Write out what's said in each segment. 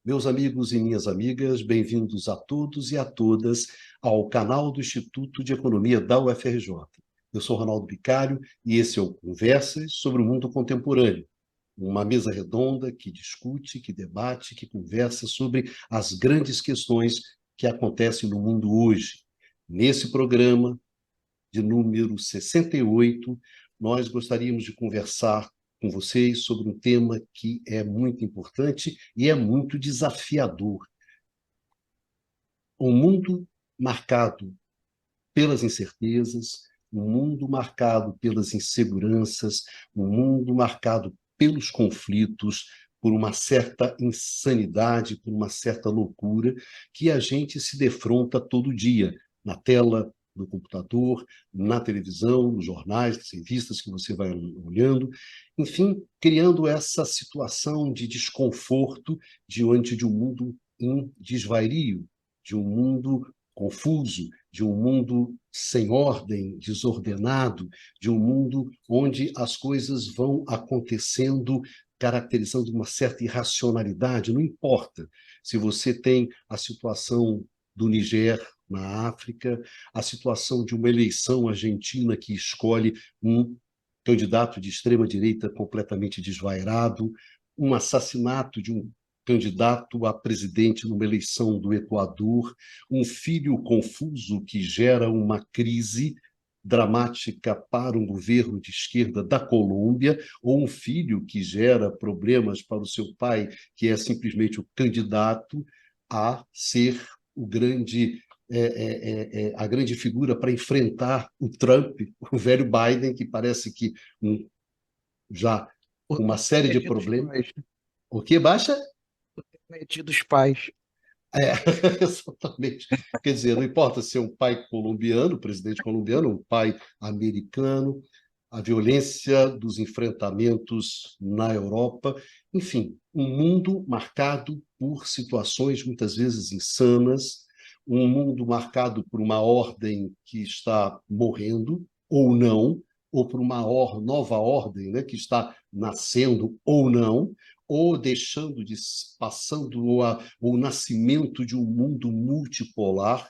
Meus amigos e minhas amigas, bem-vindos a todos e a todas ao canal do Instituto de Economia da UFRJ. Eu sou Ronaldo Bicário e esse é o Conversas sobre o Mundo Contemporâneo, uma mesa redonda que discute, que debate, que conversa sobre as grandes questões que acontecem no mundo hoje. Nesse programa, de número 68, nós gostaríamos de conversar com vocês sobre um tema que é muito importante e é muito desafiador. Um mundo marcado pelas incertezas, um mundo marcado pelas inseguranças, um mundo marcado pelos conflitos, por uma certa insanidade, por uma certa loucura, que a gente se defronta todo dia, na tela do computador, na televisão, nos jornais, nas revistas que você vai olhando, enfim, criando essa situação de desconforto diante de um mundo em desvario, de um mundo confuso, de um mundo sem ordem, desordenado, de um mundo onde as coisas vão acontecendo caracterizando uma certa irracionalidade. Não importa se você tem a situação do Niger na África, a situação de uma eleição argentina que escolhe um candidato de extrema-direita completamente desvairado, um assassinato de um candidato a presidente numa eleição do Equador, um filho confuso que gera uma crise dramática para um governo de esquerda da Colômbia, ou um filho que gera problemas para o seu pai, que é simplesmente o candidato a ser o grande a grande figura para enfrentar o Trump, o velho Biden, que parece que já O com uma série é de dia dos problemas. pais. O que baixa? É dia dos pais. É, exatamente. Quer dizer, não importa se é um pai colombiano, presidente colombiano, um pai americano, a violência dos enfrentamentos na Europa, enfim, um mundo marcado por situações muitas vezes insanas, um mundo marcado por uma ordem que está morrendo ou não, ou por uma nova ordem, né, que está nascendo ou não, ou deixando de passando o nascimento de um mundo multipolar,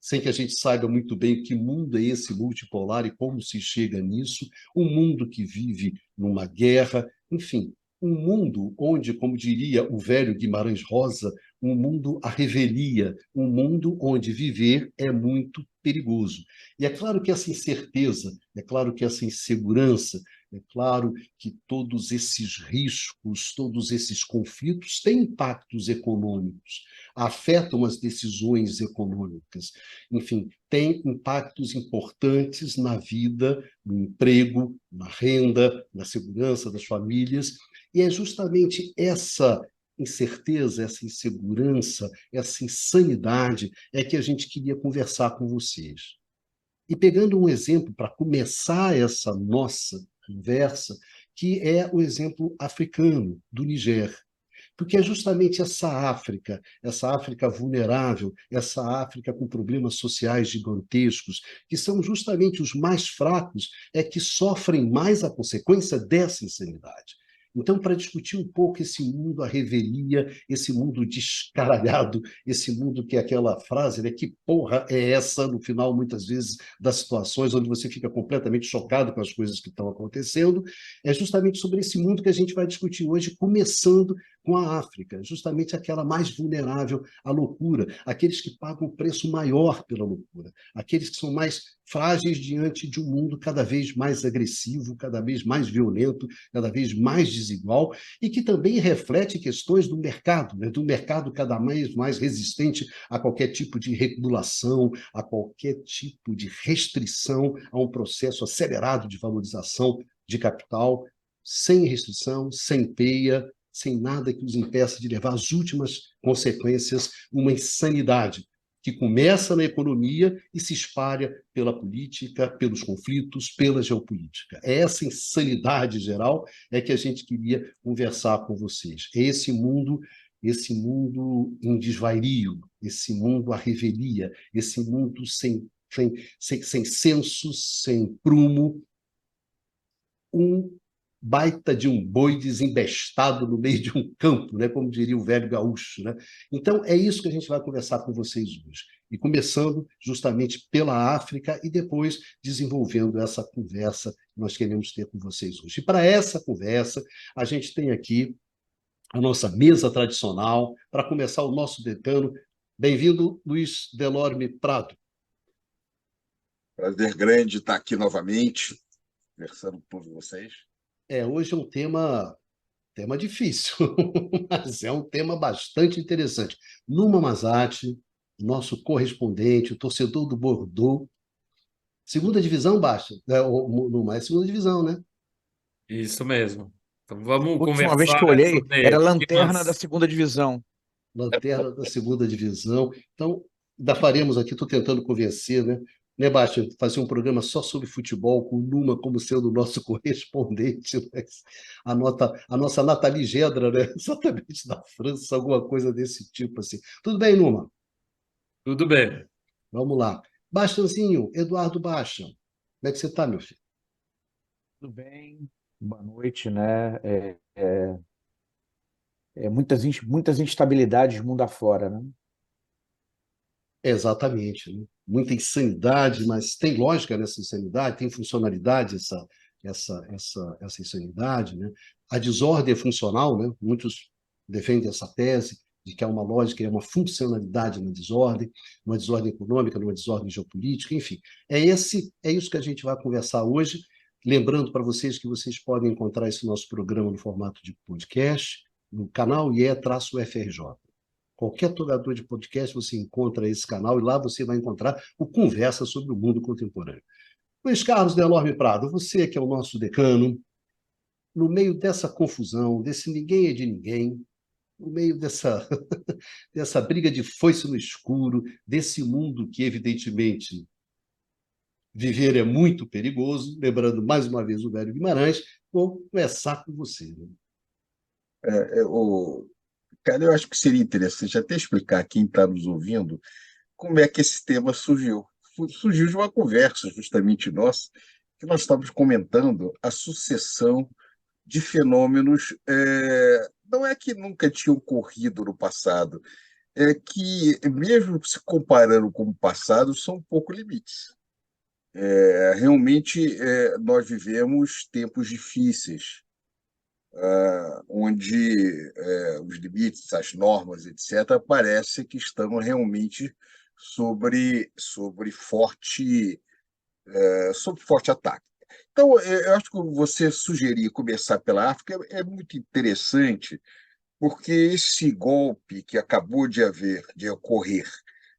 sem que a gente saiba muito bem que mundo é esse multipolar e como se chega nisso, um mundo que vive numa guerra, enfim, um mundo onde, como diria o velho Guimarães Rosa, um mundo à revelia, um mundo onde viver é muito perigoso. E é claro que essa incerteza, é claro que essa insegurança, é claro que todos esses riscos, todos esses conflitos têm impactos econômicos, afetam as decisões econômicas, enfim, tem impactos importantes na vida, no emprego, na renda, na segurança das famílias, e é justamente essa incerteza, essa insegurança, essa insanidade é que a gente queria conversar com vocês. E pegando um exemplo para começar essa nossa conversa, que é o exemplo africano do Niger, porque é justamente essa África vulnerável, essa África com problemas sociais gigantescos, que são justamente os mais fracos, é que sofrem mais a consequência dessa insanidade. Então, para discutir um pouco esse mundo à revelia, esse mundo descaralhado, esse mundo que é aquela frase, né? Que porra é essa, no final, muitas vezes, das situações onde você fica completamente chocado com as coisas que estão acontecendo, é justamente sobre esse mundo que a gente vai discutir hoje, começando com a África, justamente aquela mais vulnerável à loucura, aqueles que pagam o preço maior pela loucura, aqueles que são mais frágeis diante de um mundo cada vez mais agressivo, cada vez mais violento, cada vez mais desigual, e que também reflete questões do mercado, né? Do mercado cada vez mais resistente a qualquer tipo de regulação, a qualquer tipo de restrição, a um processo acelerado de valorização de capital, sem restrição, sem peia, sem nada que os impeça de levar às últimas consequências, uma insanidade que começa na economia e se espalha pela política, pelos conflitos, pela geopolítica. É essa insanidade geral é que a gente queria conversar com vocês. É esse mundo em desvario, esse mundo à revelia, esse mundo sem senso, sem prumo, um baita de um boi desembestado no meio de um campo, né? Como diria o velho gaúcho, né? Então, é isso que a gente vai conversar com vocês hoje. E começando justamente pela África e depois desenvolvendo essa conversa que nós queremos ter com vocês hoje. E para essa conversa, a gente tem aqui a nossa mesa tradicional, para começar o nosso decano. Bem-vindo, Luiz Delorme Prado. Prazer grande estar aqui novamente, conversando com todos vocês. Hoje é um tema difícil, mas é um tema bastante interessante. Numa Masati, nosso correspondente, o torcedor do Bordeaux, segunda divisão baixa, Numa é segunda divisão, né? Isso mesmo. Então vamos Última vez conversar que eu olhei, sobre era lanterna da temas. segunda divisão. Lanterna da segunda divisão. Então, ainda faremos aqui, estou tentando convencer, né, Baixa, fazer um programa só sobre futebol, com o Numa como sendo o nosso correspondente, né? A nossa Nathalie Gedra, né? Exatamente da França, alguma coisa desse tipo assim. Tudo bem, Numa? Tudo bem. Vamos lá. Baixanzinho, Eduardo Baixa, como é que você está, meu filho? Tudo bem? Boa noite, né? Muitas instabilidades mundo afora, né? Exatamente, né? Muita insanidade, mas tem lógica nessa insanidade, tem funcionalidade essa insanidade, né? A desordem é funcional, né? Muitos defendem essa tese de que há uma lógica e uma funcionalidade na desordem, numa desordem econômica, numa desordem geopolítica, enfim. É isso que a gente vai conversar hoje, lembrando para vocês que vocês podem encontrar esse nosso programa no formato de podcast, no canal IE-FRJ. Qualquer tocador de podcast você encontra esse canal e lá você vai encontrar o Conversa sobre o Mundo Contemporâneo. Luiz Carlos Delorme Prado, você que é o nosso decano, no meio dessa confusão, desse ninguém é de ninguém, no meio dessa briga de foice no escuro, desse mundo que, evidentemente, viver é muito perigoso, lembrando mais uma vez o velho Guimarães, vou começar com você. Né? Cara, eu acho que seria interessante até explicar a quem está nos ouvindo como é que esse tema surgiu. Surgiu de uma conversa justamente nossa, que nós estávamos comentando a sucessão de fenômenos, não é que nunca tinham ocorrido no passado, é que, mesmo se comparando com o passado, são um pouco limites. Realmente, nós vivemos tempos difíceis, onde os limites, as normas, etc., parece que estão realmente sob forte ataque. Então, eu acho que você sugerir começar pela África é muito interessante, porque esse golpe que acabou de ocorrer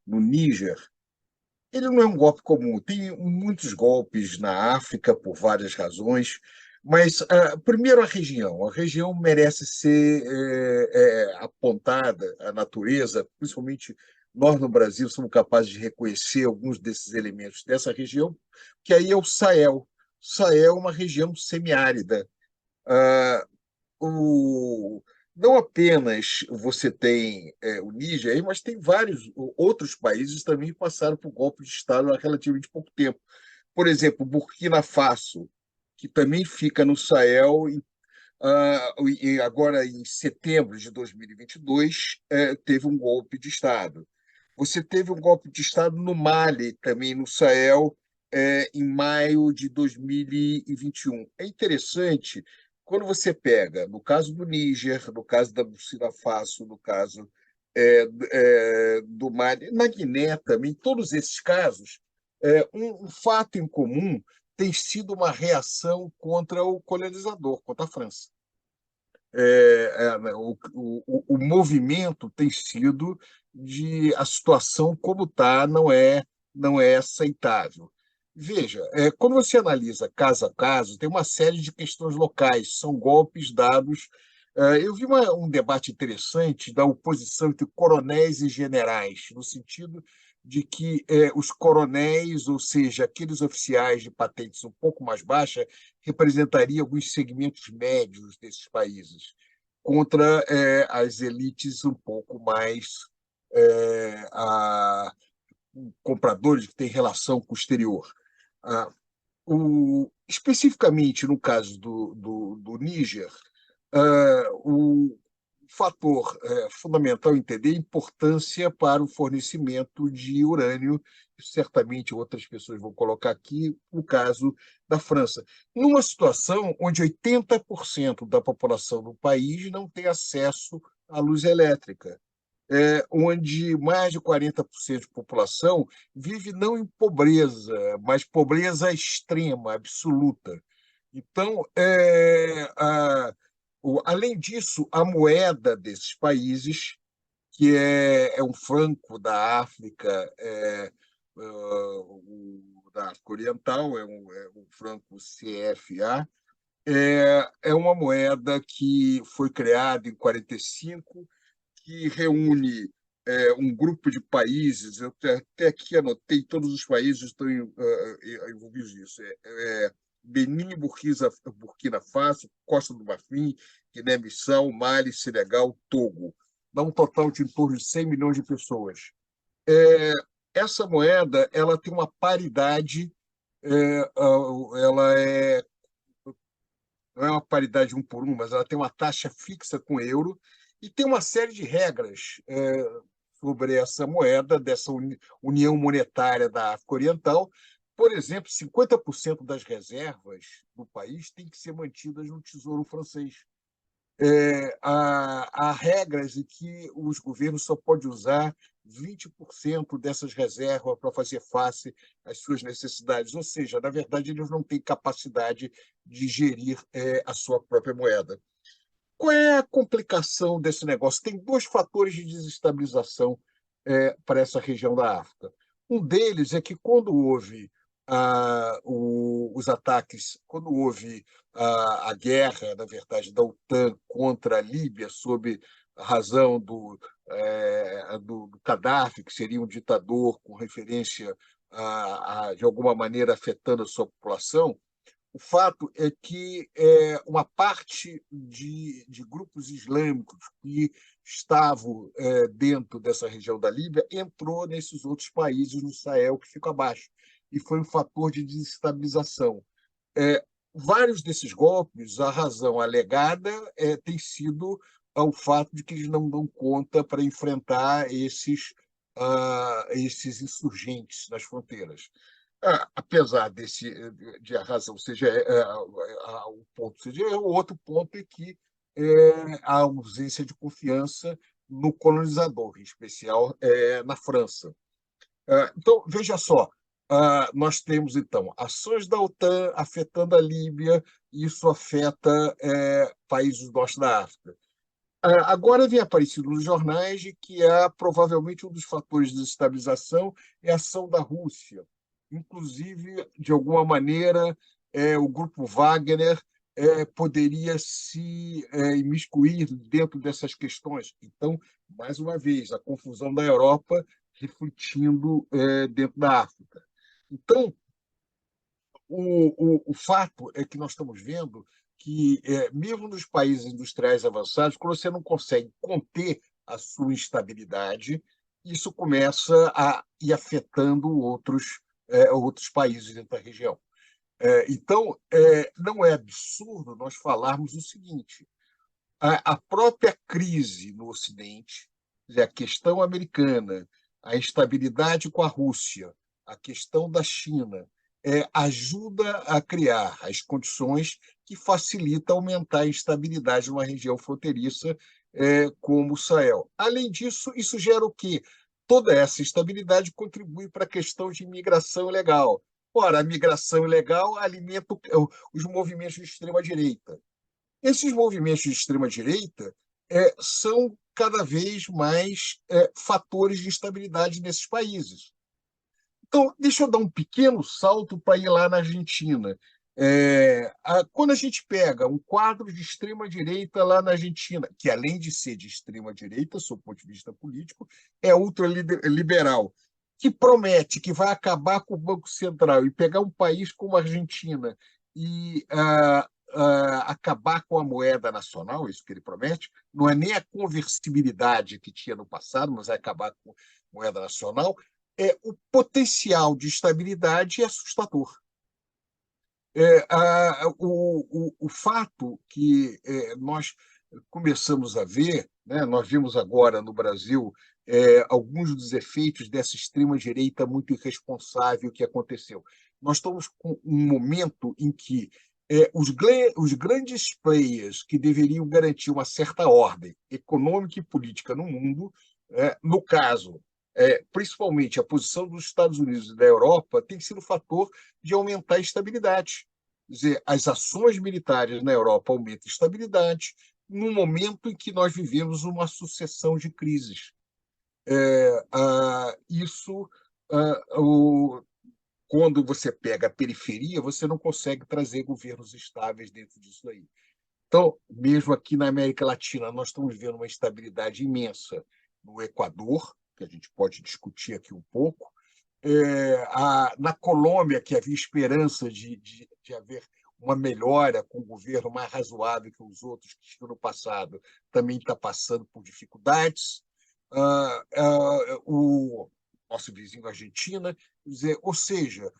no Níger, ele não é um golpe comum. Tem muitos golpes na África por várias razões, mas, primeiro, a região. A região merece ser apontada, a natureza, principalmente nós no Brasil somos capazes de reconhecer alguns desses elementos dessa região, que aí é o Sahel. O Sahel é uma região semiárida. Ah, o, não apenas você tem o Níger, aí, mas tem vários outros países também que passaram por golpe de Estado há relativamente pouco tempo. Por exemplo, Burkina Faso, que também fica no Sahel, e agora em setembro de 2022 teve um golpe de Estado. Você teve um golpe de Estado no Mali, também no Sahel, em maio de 2021. É interessante quando você pega, no caso do Níger, no caso da Burkina Faso, no caso do Mali, na Guiné também, todos esses casos, um fato em comum tem sido uma reação contra o colonizador, contra a França. O movimento tem sido de a situação como está não é aceitável. Veja, quando você analisa caso a caso, tem uma série de questões locais, são golpes dados. Eu vi um debate interessante da oposição entre coronéis e generais, no sentido de que os coronéis, ou seja, aqueles oficiais de patentes um pouco mais baixa, representariam alguns segmentos médios desses países, contra as elites um pouco mais compradores que têm relação com o exterior. Especificamente no caso do do Níger, o fator fundamental é entender a importância para o fornecimento de urânio, certamente outras pessoas vão colocar aqui, o caso da França, numa situação onde 80% da população do país não tem acesso à luz elétrica, onde mais de 40% de população vive não em pobreza, mas pobreza extrema, absoluta. Então, além disso, a moeda desses países, que é um franco da África, da África Oriental, é um franco CFA, é uma moeda que foi criada em 45, que reúne um grupo de países, eu até aqui anotei, todos os países estão envolvidos nisso, Benin, Burkina Faso, Costa do Marfim, Guiné-Bissau, Mali, Senegal, Togo. Dá um total de em torno de 100 milhões de pessoas. Essa moeda ela tem uma paridade, ela não é uma paridade um por um, mas ela tem uma taxa fixa com o euro e tem uma série de regras sobre essa moeda, dessa união monetária da África Oriental. Por exemplo, 50% das reservas do país têm que ser mantidas no Tesouro Francês. Há regras em que os governos só podem usar 20% dessas reservas para fazer face às suas necessidades, ou seja, na verdade, eles não têm capacidade de gerir a sua própria moeda. Qual é a complicação desse negócio? Tem dois fatores de desestabilização para essa região da África. Um deles é que quando houve os ataques, quando houve a guerra, na verdade, da OTAN contra a Líbia, sob a razão do Gaddafi, que seria um ditador com referência de alguma maneira afetando a sua população, o fato é que uma parte de grupos islâmicos que estavam dentro dessa região da Líbia entrou nesses outros países no Sahel que ficam abaixo, e foi um fator de desestabilização. Vários desses golpes, a razão alegada tem sido o fato de que eles não dão conta para enfrentar esses insurgentes nas fronteiras. Apesar de a razão seja o ponto seja, o outro ponto é que a ausência de confiança no colonizador, em especial na França. Então, veja só, nós temos, então, ações da OTAN afetando a Líbia, e isso afeta países do norte da África. Agora vem aparecido nos jornais de que provavelmente um dos fatores de desestabilização é a ação da Rússia. Inclusive, de alguma maneira, o grupo Wagner poderia se imiscuir dentro dessas questões. Então, mais uma vez, a confusão da Europa refletindo dentro da África. Então, o fato é que nós estamos vendo que, mesmo nos países industriais avançados, quando você não consegue conter a sua instabilidade, isso começa a ir afetando outros países dentro da região. Então, não é absurdo nós falarmos o seguinte: a própria crise no Ocidente, a questão americana, a instabilidade com a Rússia, a questão da China, ajuda a criar as condições que facilitam aumentar a instabilidade numa região fronteiriça como o Sahel. Além disso, isso gera o quê? Toda essa instabilidade contribui para a questão de imigração ilegal. Ora, a migração ilegal alimenta os movimentos de extrema-direita. Esses movimentos de extrema-direita são cada vez mais fatores de instabilidade nesses países. Então, deixa eu dar um pequeno salto para ir lá na Argentina. Quando a gente pega um quadro de extrema-direita lá na Argentina, que além de ser de extrema-direita, sob o ponto de vista político, é ultraliberal, que promete que vai acabar com o Banco Central e pegar um país como a Argentina e acabar com a moeda nacional, isso que ele promete, não é nem a conversibilidade que tinha no passado, mas vai acabar com a moeda nacional, o potencial de estabilidade é assustador. o fato que nós começamos a ver, né, nós vimos agora no Brasil alguns dos efeitos dessa extrema-direita muito irresponsável que aconteceu. Nós estamos com um momento em que os grandes players que deveriam garantir uma certa ordem econômica e política no mundo, no caso, principalmente a posição dos Estados Unidos e da Europa, tem sido fator de aumentar a estabilidade. Quer dizer, as ações militares na Europa aumentam a estabilidade no momento em que nós vivemos uma sucessão de crises. Isso, quando você pega a periferia, você não consegue trazer governos estáveis dentro disso aí. Então, mesmo aqui na América Latina, nós estamos vivendo uma estabilidade imensa no Equador, que a gente pode discutir aqui um pouco. Na Colômbia, que havia esperança de haver uma melhora com um governo mais razoável que os outros que tinham no passado, também está passando por dificuldades. O nosso vizinho Argentina, quer dizer, ou seja,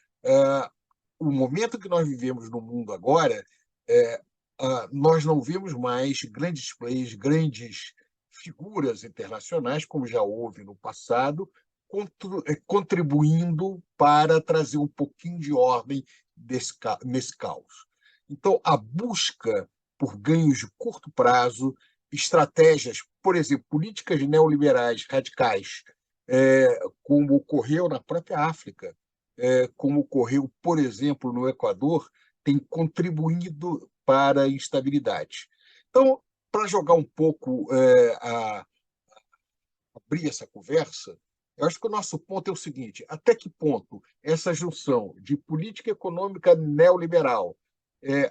o momento que nós vivemos no mundo agora, nós não vemos mais grandes players, grandes figuras internacionais, como já houve no passado, contribuindo para trazer um pouquinho de ordem nesse caos. Então, a busca por ganhos de curto prazo, estratégias, por exemplo, políticas neoliberais radicais, como ocorreu na própria África, como ocorreu, por exemplo, no Equador, tem contribuído para a instabilidade. Então, para jogar um pouco, abrir essa conversa, eu acho que o nosso ponto é o seguinte: até que ponto essa junção de política econômica neoliberal,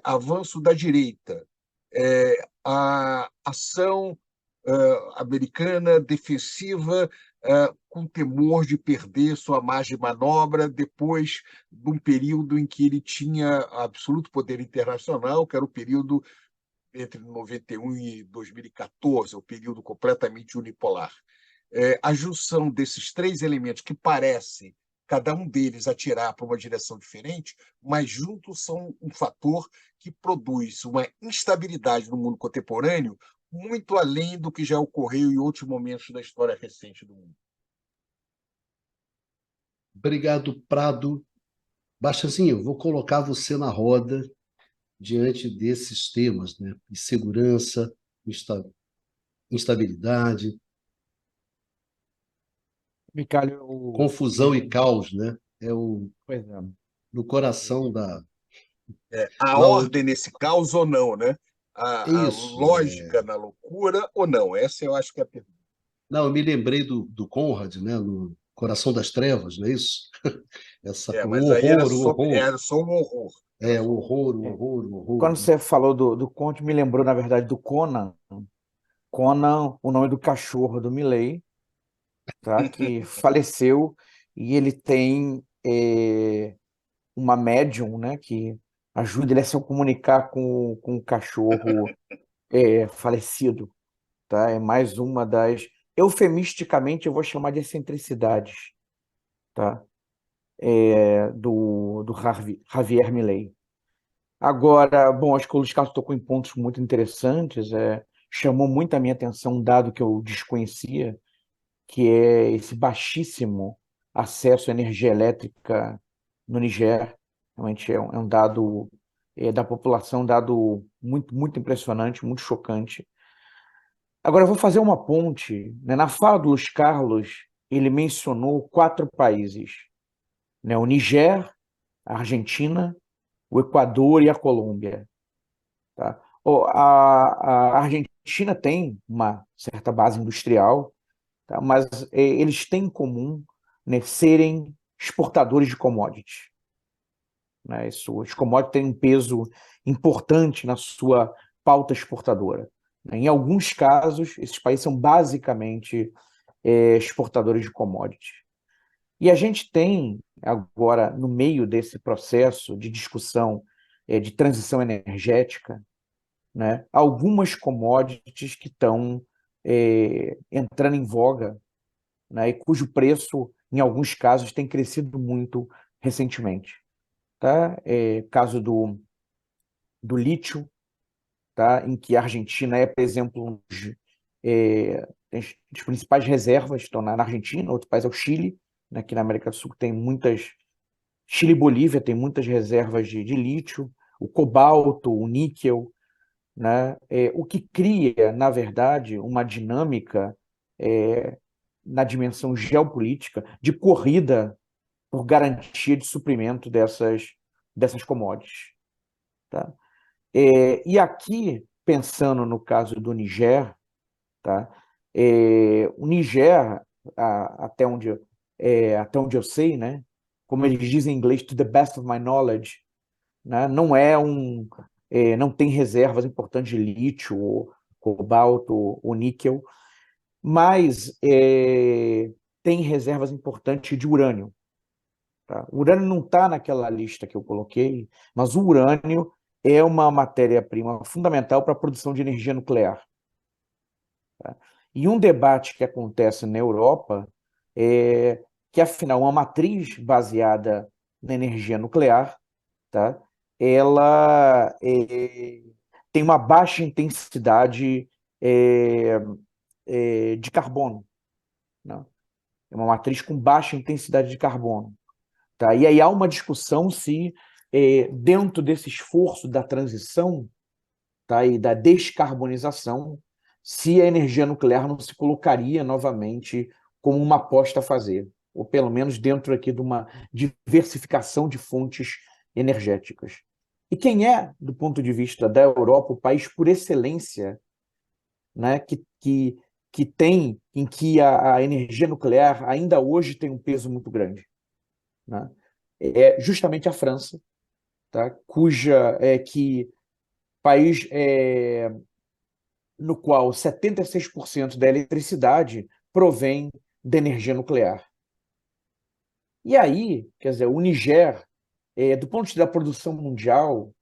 avanço da direita, a ação americana defensiva, com temor de perder sua margem de manobra depois de um período em que ele tinha absoluto poder internacional, que era o período entre 91 e 2014, o período completamente unipolar. A junção desses três elementos que parecem, cada um deles, atirar para uma direção diferente, mas juntos são um fator que produz uma instabilidade no mundo contemporâneo muito além do que já ocorreu em outros momentos da história recente do mundo. Obrigado, Prado. Baixazinho, vou colocar você na roda diante desses temas, né? Insegurança, instabilidade, Micalho, confusão e caos, né? pois é. No coração da. A Lá ordem onde... nesse caos ou não, né? A Isso. lógica na loucura ou não? Essa eu acho que é a pergunta. Não, eu me lembrei do Conrad, né? No Coração das Trevas, não é isso? O Mas aí horror, o horror. era só um horror. Era O só um horror. horror, o horror, o horror, Quando né? você falou do Conte, me lembrou, na verdade, do Conan. Conan, o nome do cachorro do Milley, tá? Que faleceu, e ele tem uma médium, né? Que ajuda ele a se comunicar com o cachorro falecido, tá? É mais uma das... Eufemisticamente, eu vou chamar de excentricidades, tá? Do Javier Milei. Agora, bom, acho que o Luiz Carlos tocou em pontos muito interessantes, chamou muito a minha atenção um dado que eu desconhecia, que é esse baixíssimo acesso à energia elétrica no Niger. Realmente é um dado da população, um dado muito, muito impressionante, muito chocante. Agora, eu vou fazer uma ponte, né? Na fala do Luiz Carlos, ele mencionou 4 países, né? O Niger, a Argentina, o Equador e a Colômbia. Tá? A Argentina tem uma certa base industrial, tá? Mas eles têm em comum, né, serem exportadores de commodities. Né? Os commodities têm um peso importante na sua pauta exportadora. Né? Em alguns casos, esses países são basicamente exportadores de commodities. E a gente tem agora, no meio desse processo de discussão de transição energética, né, algumas commodities que estão entrando em voga, né, e cujo preço, em alguns casos, tem crescido muito recentemente. Tá? Caso do lítio, tá? Em que a Argentina é, por exemplo, as principais reservas estão na Argentina, outro país é o Chile, né? Aqui na América do Sul tem muitas. Chile e Bolívia tem muitas reservas de lítio, o cobalto, o níquel, né? O que cria, na verdade, uma dinâmica é, na dimensão geopolítica de corrida por garantia de suprimento dessas commodities, tá? E aqui, pensando no caso do Niger, tá? O Niger, até onde eu sei, né? Como eles dizem em inglês, to the best of my knowledge, né? Não tem reservas importantes de lítio, ou cobalto, ou níquel, mas tem reservas importantes de urânio. Tá? O urânio não está naquela lista que eu coloquei, mas o urânio é uma matéria-prima fundamental para a produção de energia nuclear. Tá? E um debate que acontece na Europa é que, afinal, uma matriz baseada na energia nuclear, tá? Ela tem uma baixa intensidade de carbono, né? É uma matriz com baixa intensidade de carbono. Tá? E aí há uma discussão se, dentro desse esforço da transição, tá, e da descarbonização, se a energia nuclear não se colocaria novamente como uma aposta a fazer, ou pelo menos dentro aqui de uma diversificação de fontes energéticas. E quem é, do ponto de vista da Europa, o país por excelência, né, que tem, em que a energia nuclear ainda hoje tem um peso muito grande, né? É justamente a França, tá? Que país no qual 76% da eletricidade provém da energia nuclear. E aí, quer dizer, o Niger, do ponto de vista da produção mundial,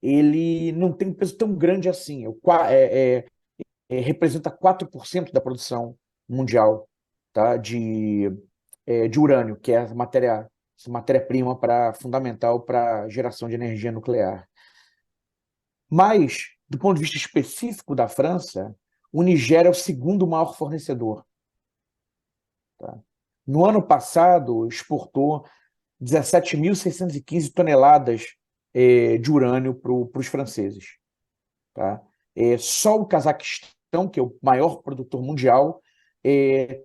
ele não tem um peso tão grande assim. Representa 4% da produção mundial, tá? De urânio, que é a matéria-prima fundamental para a geração de energia nuclear. Mas, do ponto de vista específico da França, o Niger é o segundo maior fornecedor. Tá? No ano passado, exportou 17.615 toneladas de urânio para os franceses. Tá? Só o Cazaquistão, que é o maior produtor mundial,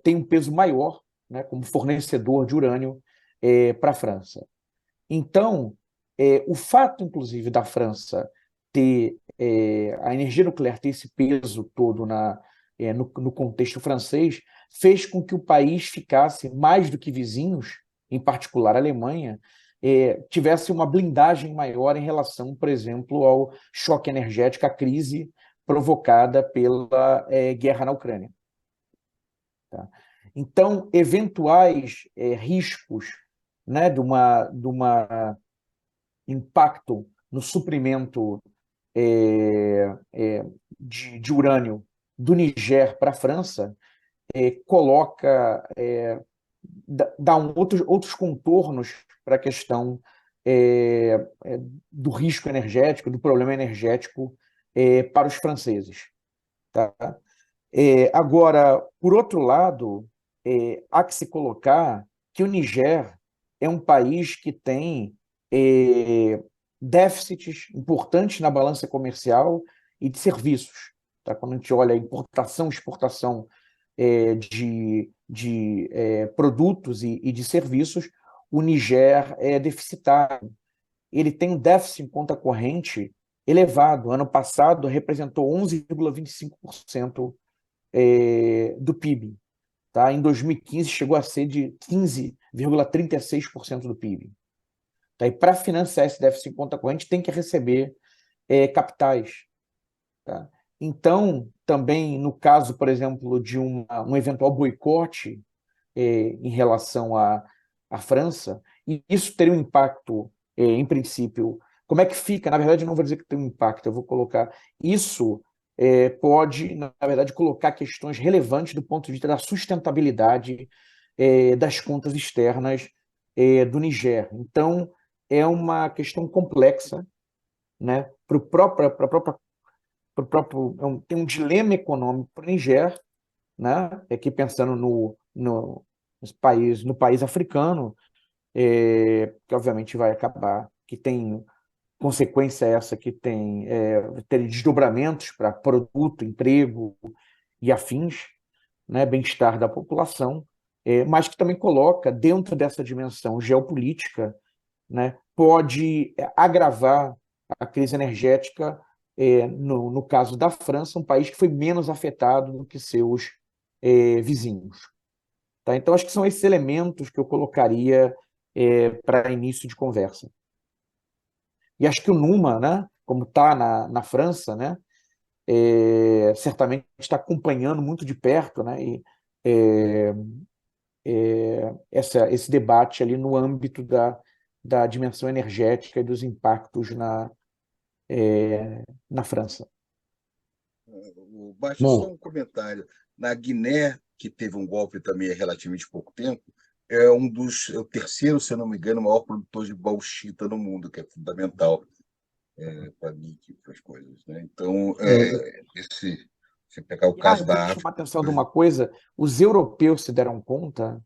tem um peso maior, né, como fornecedor de urânio para a França. Então, o fato, inclusive, da França ter a energia nuclear ter esse peso todo no contexto francês fez com que o país ficasse, mais do que vizinhos, em particular a Alemanha, tivesse uma blindagem maior em relação, por exemplo, ao choque energético, à crise provocada pela guerra na Ucrânia. Tá? Então, eventuais riscos, né, de uma impacto no suprimento de urânio do Niger para a França, dá outros contornos para a questão do risco energético, do problema energético para os franceses. Tá? Agora, por outro lado, há que se colocar que o Niger é um país que tem déficits importantes na balança comercial e de serviços. Tá? Quando a gente olha a importação e exportação de produtos e de serviços, o Niger é deficitário. Ele tem um déficit em conta corrente elevado. Ano passado, representou 11,25% do PIB. Tá? Em 2015, chegou a ser de 15,36% do PIB. Tá? E para financiar esse déficit em conta corrente, tem que receber capitais. Tá? Então, também no caso, por exemplo, de um eventual boicote em relação à França, e isso teria um impacto, em princípio. Como é que fica? Na verdade, eu não vou dizer que tem um impacto, eu vou colocar. Isso pode, na verdade, colocar questões relevantes do ponto de vista da sustentabilidade das contas externas do Niger. Então, é uma questão complexa, né, para a própria tem um dilema econômico para o Niger, né? Aqui pensando no país africano, que obviamente vai acabar, que tem consequência essa que tem desdobramentos para produto, emprego e afins, né, bem-estar da população, mas que também coloca dentro dessa dimensão geopolítica, né, pode agravar a crise energética, no caso da França, um país que foi menos afetado do que seus vizinhos. Tá? Então, acho que são esses elementos que eu colocaria para início de conversa. E acho que o Numa, né, como está na França, né, certamente está acompanhando muito de perto, né, é, esse debate ali no âmbito da dimensão energética e dos impactos na França. Baixo, só Bom, um comentário. Na Guiné, que teve um golpe também há relativamente pouco tempo, é o terceiro, se eu não me engano, maior produtor de bauxita no mundo, que é fundamental para níquel, para as coisas, né? Então, se pegar o E, eu caso queria da chamar a África, atenção de uma coisa: os europeus se deram conta,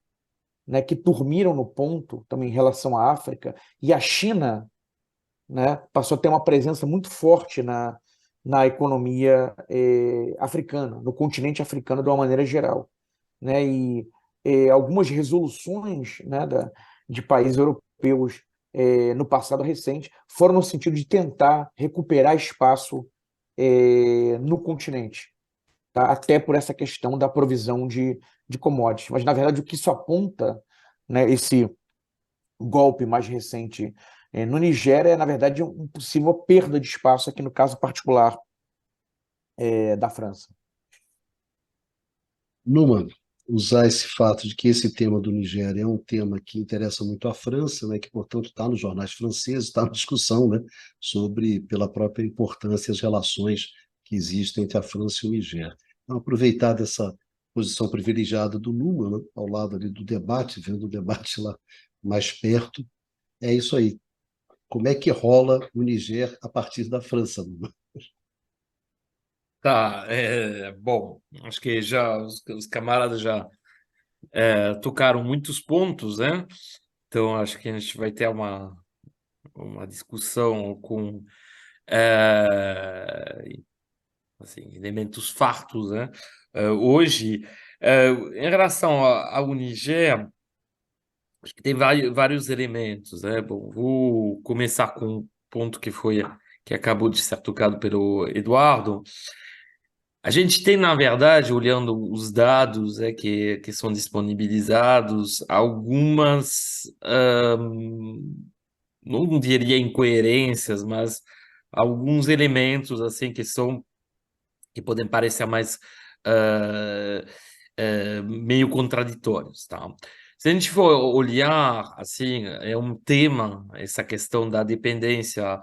né, que dormiram no ponto também em relação à África, e a China, né, passou a ter uma presença muito forte na economia africana, no continente africano de uma maneira geral, né, e algumas resoluções, né, de países europeus no passado recente foram no sentido de tentar recuperar espaço no continente, tá? Até por essa questão da provisão de commodities. Mas, na verdade, o que isso aponta, né, esse golpe mais recente no Nigéria é, na verdade, uma possível perda de espaço, aqui no caso particular da França. Numa, usar esse fato de que esse tema do Nigéria é um tema que interessa muito à França, né, que, portanto, está nos jornais franceses, está na discussão, né, sobre, pela própria importância, as relações que existem entre a França e o Nigéria. Então, aproveitar dessa posição privilegiada do Numa, né, ao lado ali do debate, vendo o debate lá mais perto, é isso aí. Como é que rola o Niger a partir da França, Numa? Tá, bom, acho que já os camaradas já tocaram muitos pontos, né? Então, acho que a gente vai ter uma discussão com assim, elementos fartos, né? Hoje, em relação ao Niger, acho que tem vários elementos, né? Bom, vou começar com um ponto que acabou de ser tocado pelo Eduardo. A gente tem, na verdade, olhando os dados que são disponibilizados, algumas, não diria incoerências, mas alguns elementos assim que podem parecer mais ah, meio contraditórios, tá? Se a gente for olhar, assim, é um tema, essa questão da dependência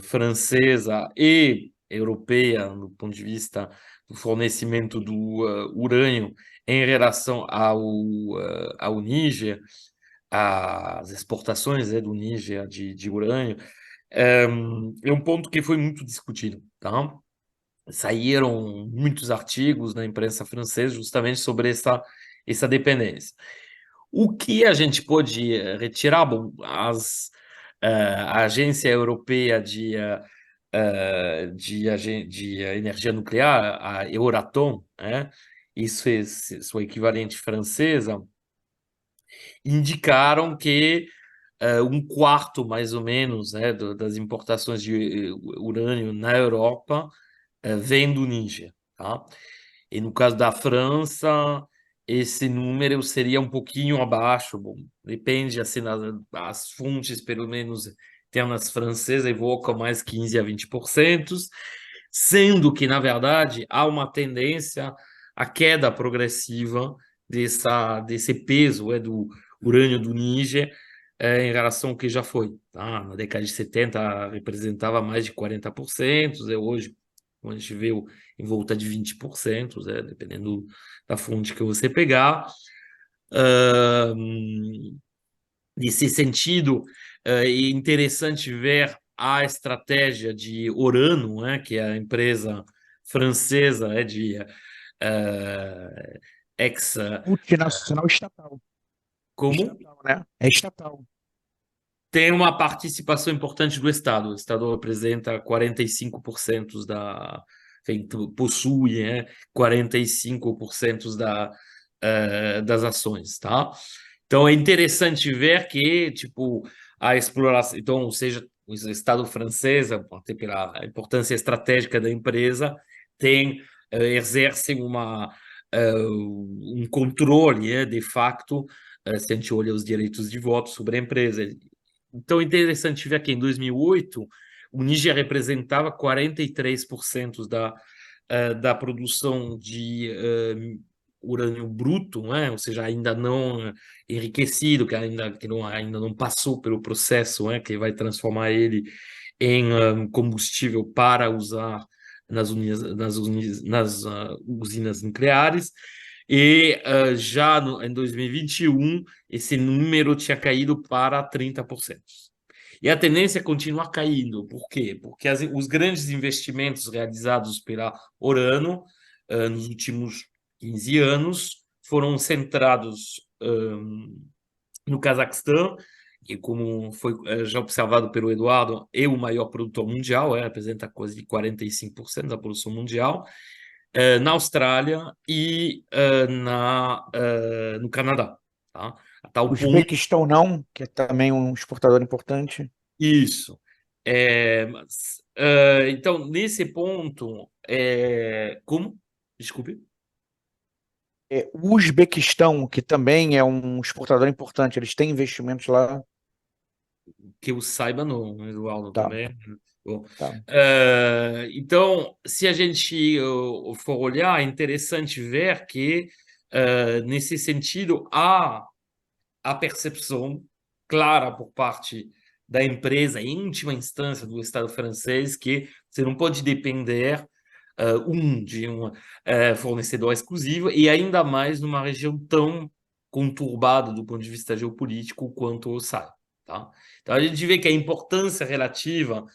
francesa e europeia, do ponto de vista do fornecimento do urânio em relação ao Níger, às exportações, né, do Níger de urânio, é um ponto que foi muito discutido, tá? Saíram muitos artigos na imprensa francesa justamente sobre essa dependência. O que a gente pode retirar? Bom, a Agência Europeia de Energia Nuclear, a Euratom, né? Isso é sua equivalente francesa, indicaram que um quarto, mais ou menos, né, das importações de urânio na Europa vem do Níger, tá? E no caso da França, esse número seria um pouquinho abaixo, bom, depende, assim, as fontes, pelo menos internas francesas, evocam mais 15 a 20%, sendo que, na verdade, há uma tendência à queda progressiva desse peso do urânio do Níger em relação ao que já foi. Tá? Na década de 70 representava mais de 40%, hoje, quando a gente vê em volta de 20%, dependendo da fonte que você pegar. Nesse sentido, é interessante ver a estratégia de Orano, né, que é a empresa francesa de ex... Multinacional estatal. Como? Estatal, né? É estatal. Tem uma participação importante do Estado. O Estado representa 45% da... Enfim, possui 45% das ações, tá? Então, é interessante ver que, tipo, a exploração... Então, ou seja, o Estado francês, até pela importância estratégica da empresa, exerce um controle, de facto, se a gente olha os direitos de voto sobre a empresa. Então, é interessante ver que em 2008, o Níger representava 43% da produção de urânio bruto, né? Ou seja, ainda não enriquecido, ainda não passou pelo processo, né? Que vai transformar ele em combustível para usar nas usinas nucleares. E já em 2021, esse número tinha caído para 30%. E a tendência é continuar caindo. Por quê? Porque os grandes investimentos realizados pela Orano nos últimos 15 anos foram centrados no Cazaquistão, que, como foi já observado pelo Eduardo, é o maior produtor mundial, representa coisa de 45% da produção mundial, na Austrália e no Canadá. Tá? A tal O ponto. Uzbequistão não, que é também um exportador importante. Isso. Então, nesse ponto, como? Desculpe. O Uzbequistão, que também é um exportador importante, eles têm investimentos lá. Que eu saiba, não, Eduardo, Tá, também. Bom, tá. então, se a gente for olhar, é interessante ver que, nesse sentido, há a percepção clara por parte da empresa, em última instância do Estado francês, que você não pode depender de um fornecedor exclusivo, e ainda mais numa região tão conturbada do ponto de vista geopolítico quanto o Sahel. Tá? Então, a gente vê que a importância relativa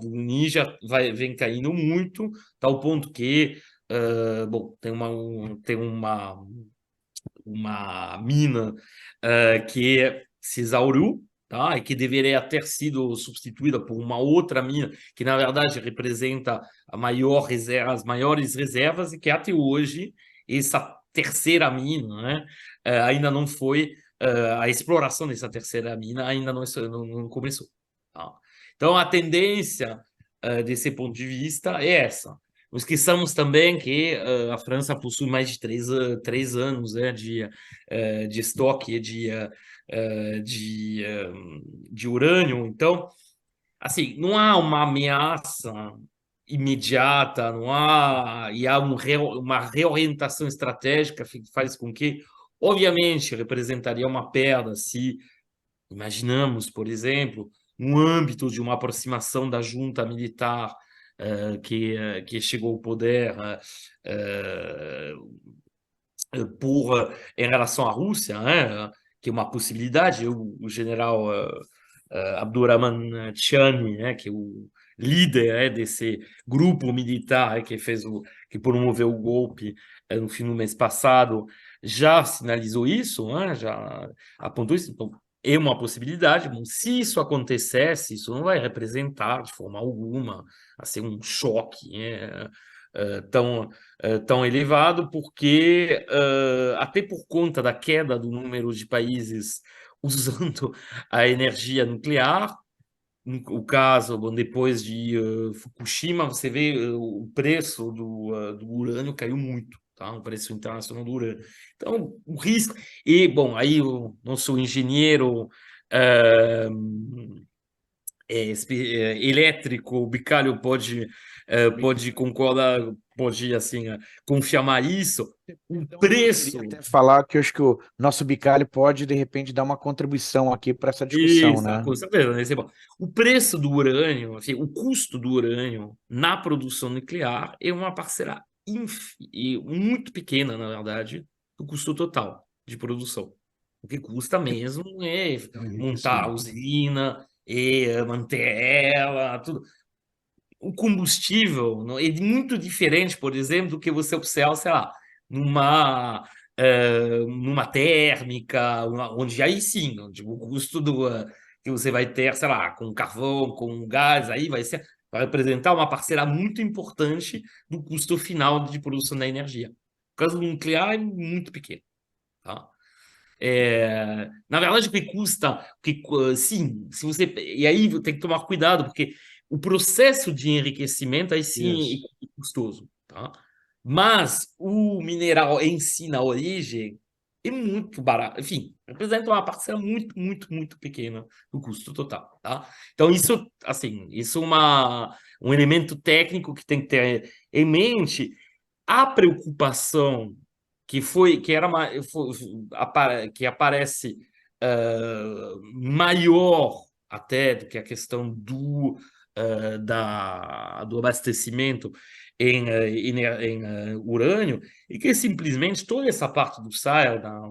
do Níger vem caindo muito, tal ponto que bom, tem uma mina que se exauriu, tá? E que deveria ter sido substituída por uma outra mina, que na verdade representa as maiores reservas, e que até hoje essa terceira mina, né, ainda não foi, a exploração dessa terceira mina ainda não começou. Tá? Então, a tendência, desse ponto de vista, é essa. Não esqueçamos também que a França possui mais de 3 anos de estoque de urânio. Então, assim, não há uma ameaça imediata, não há, e há uma reorientação estratégica que faz com que, obviamente, representaria uma perda se imaginamos, por exemplo, no âmbito de uma aproximação da junta militar que chegou ao poder em relação à Rússia, né, que é uma possibilidade. O general Abdurrahman Chiani, né, que é o líder desse grupo militar que promoveu o golpe no fim do mês passado, já sinalizou isso, né, já apontou isso. Então, é uma possibilidade. Bom, se isso acontecesse, isso não vai representar de forma alguma assim, um choque tão elevado, porque até por conta da queda do número de países usando a energia nuclear, o caso, bom, depois de Fukushima, você vê o preço do urânio caiu muito, tá? O preço internacional do urânio. Então, o risco... E, bom, aí eu não sou engenheiro elétrico, o Bicalho pode concordar, pode, assim, confirmar isso. O Então, eu preço... poderia até falar que eu acho que o nosso Bicalho pode, de repente, dar uma contribuição aqui para essa discussão, Isso, né? com certeza, né? O preço do urânio, assim, o custo do urânio na produção nuclear é uma parcela muito pequena, na verdade, do custo total de produção. O que custa mesmo é É um montar a enriquecimento. usina, e manter ela, tudo. O combustível é muito diferente, por exemplo, do que você observa, sei lá, numa térmica, onde aí sim, onde o custo que você vai ter, sei lá, com carvão, com gás, aí vai representar uma parcela muito importante do custo final de produção da energia. No caso do nuclear é muito pequeno, tá? Na verdade, o que custa, sim, se você, e aí tem que tomar cuidado, porque o processo de enriquecimento aí sim Isso. é custoso, tá? Mas o mineral em si, na origem, é muito barato. Enfim, representa uma parcela muito, muito, muito pequena do custo total, tá? Então, isso, assim, isso é um elemento técnico que tem que ter em mente. A preocupação que era que aparece maior até do que a questão do abastecimento em urânio, e que simplesmente toda essa parte do Sahel, da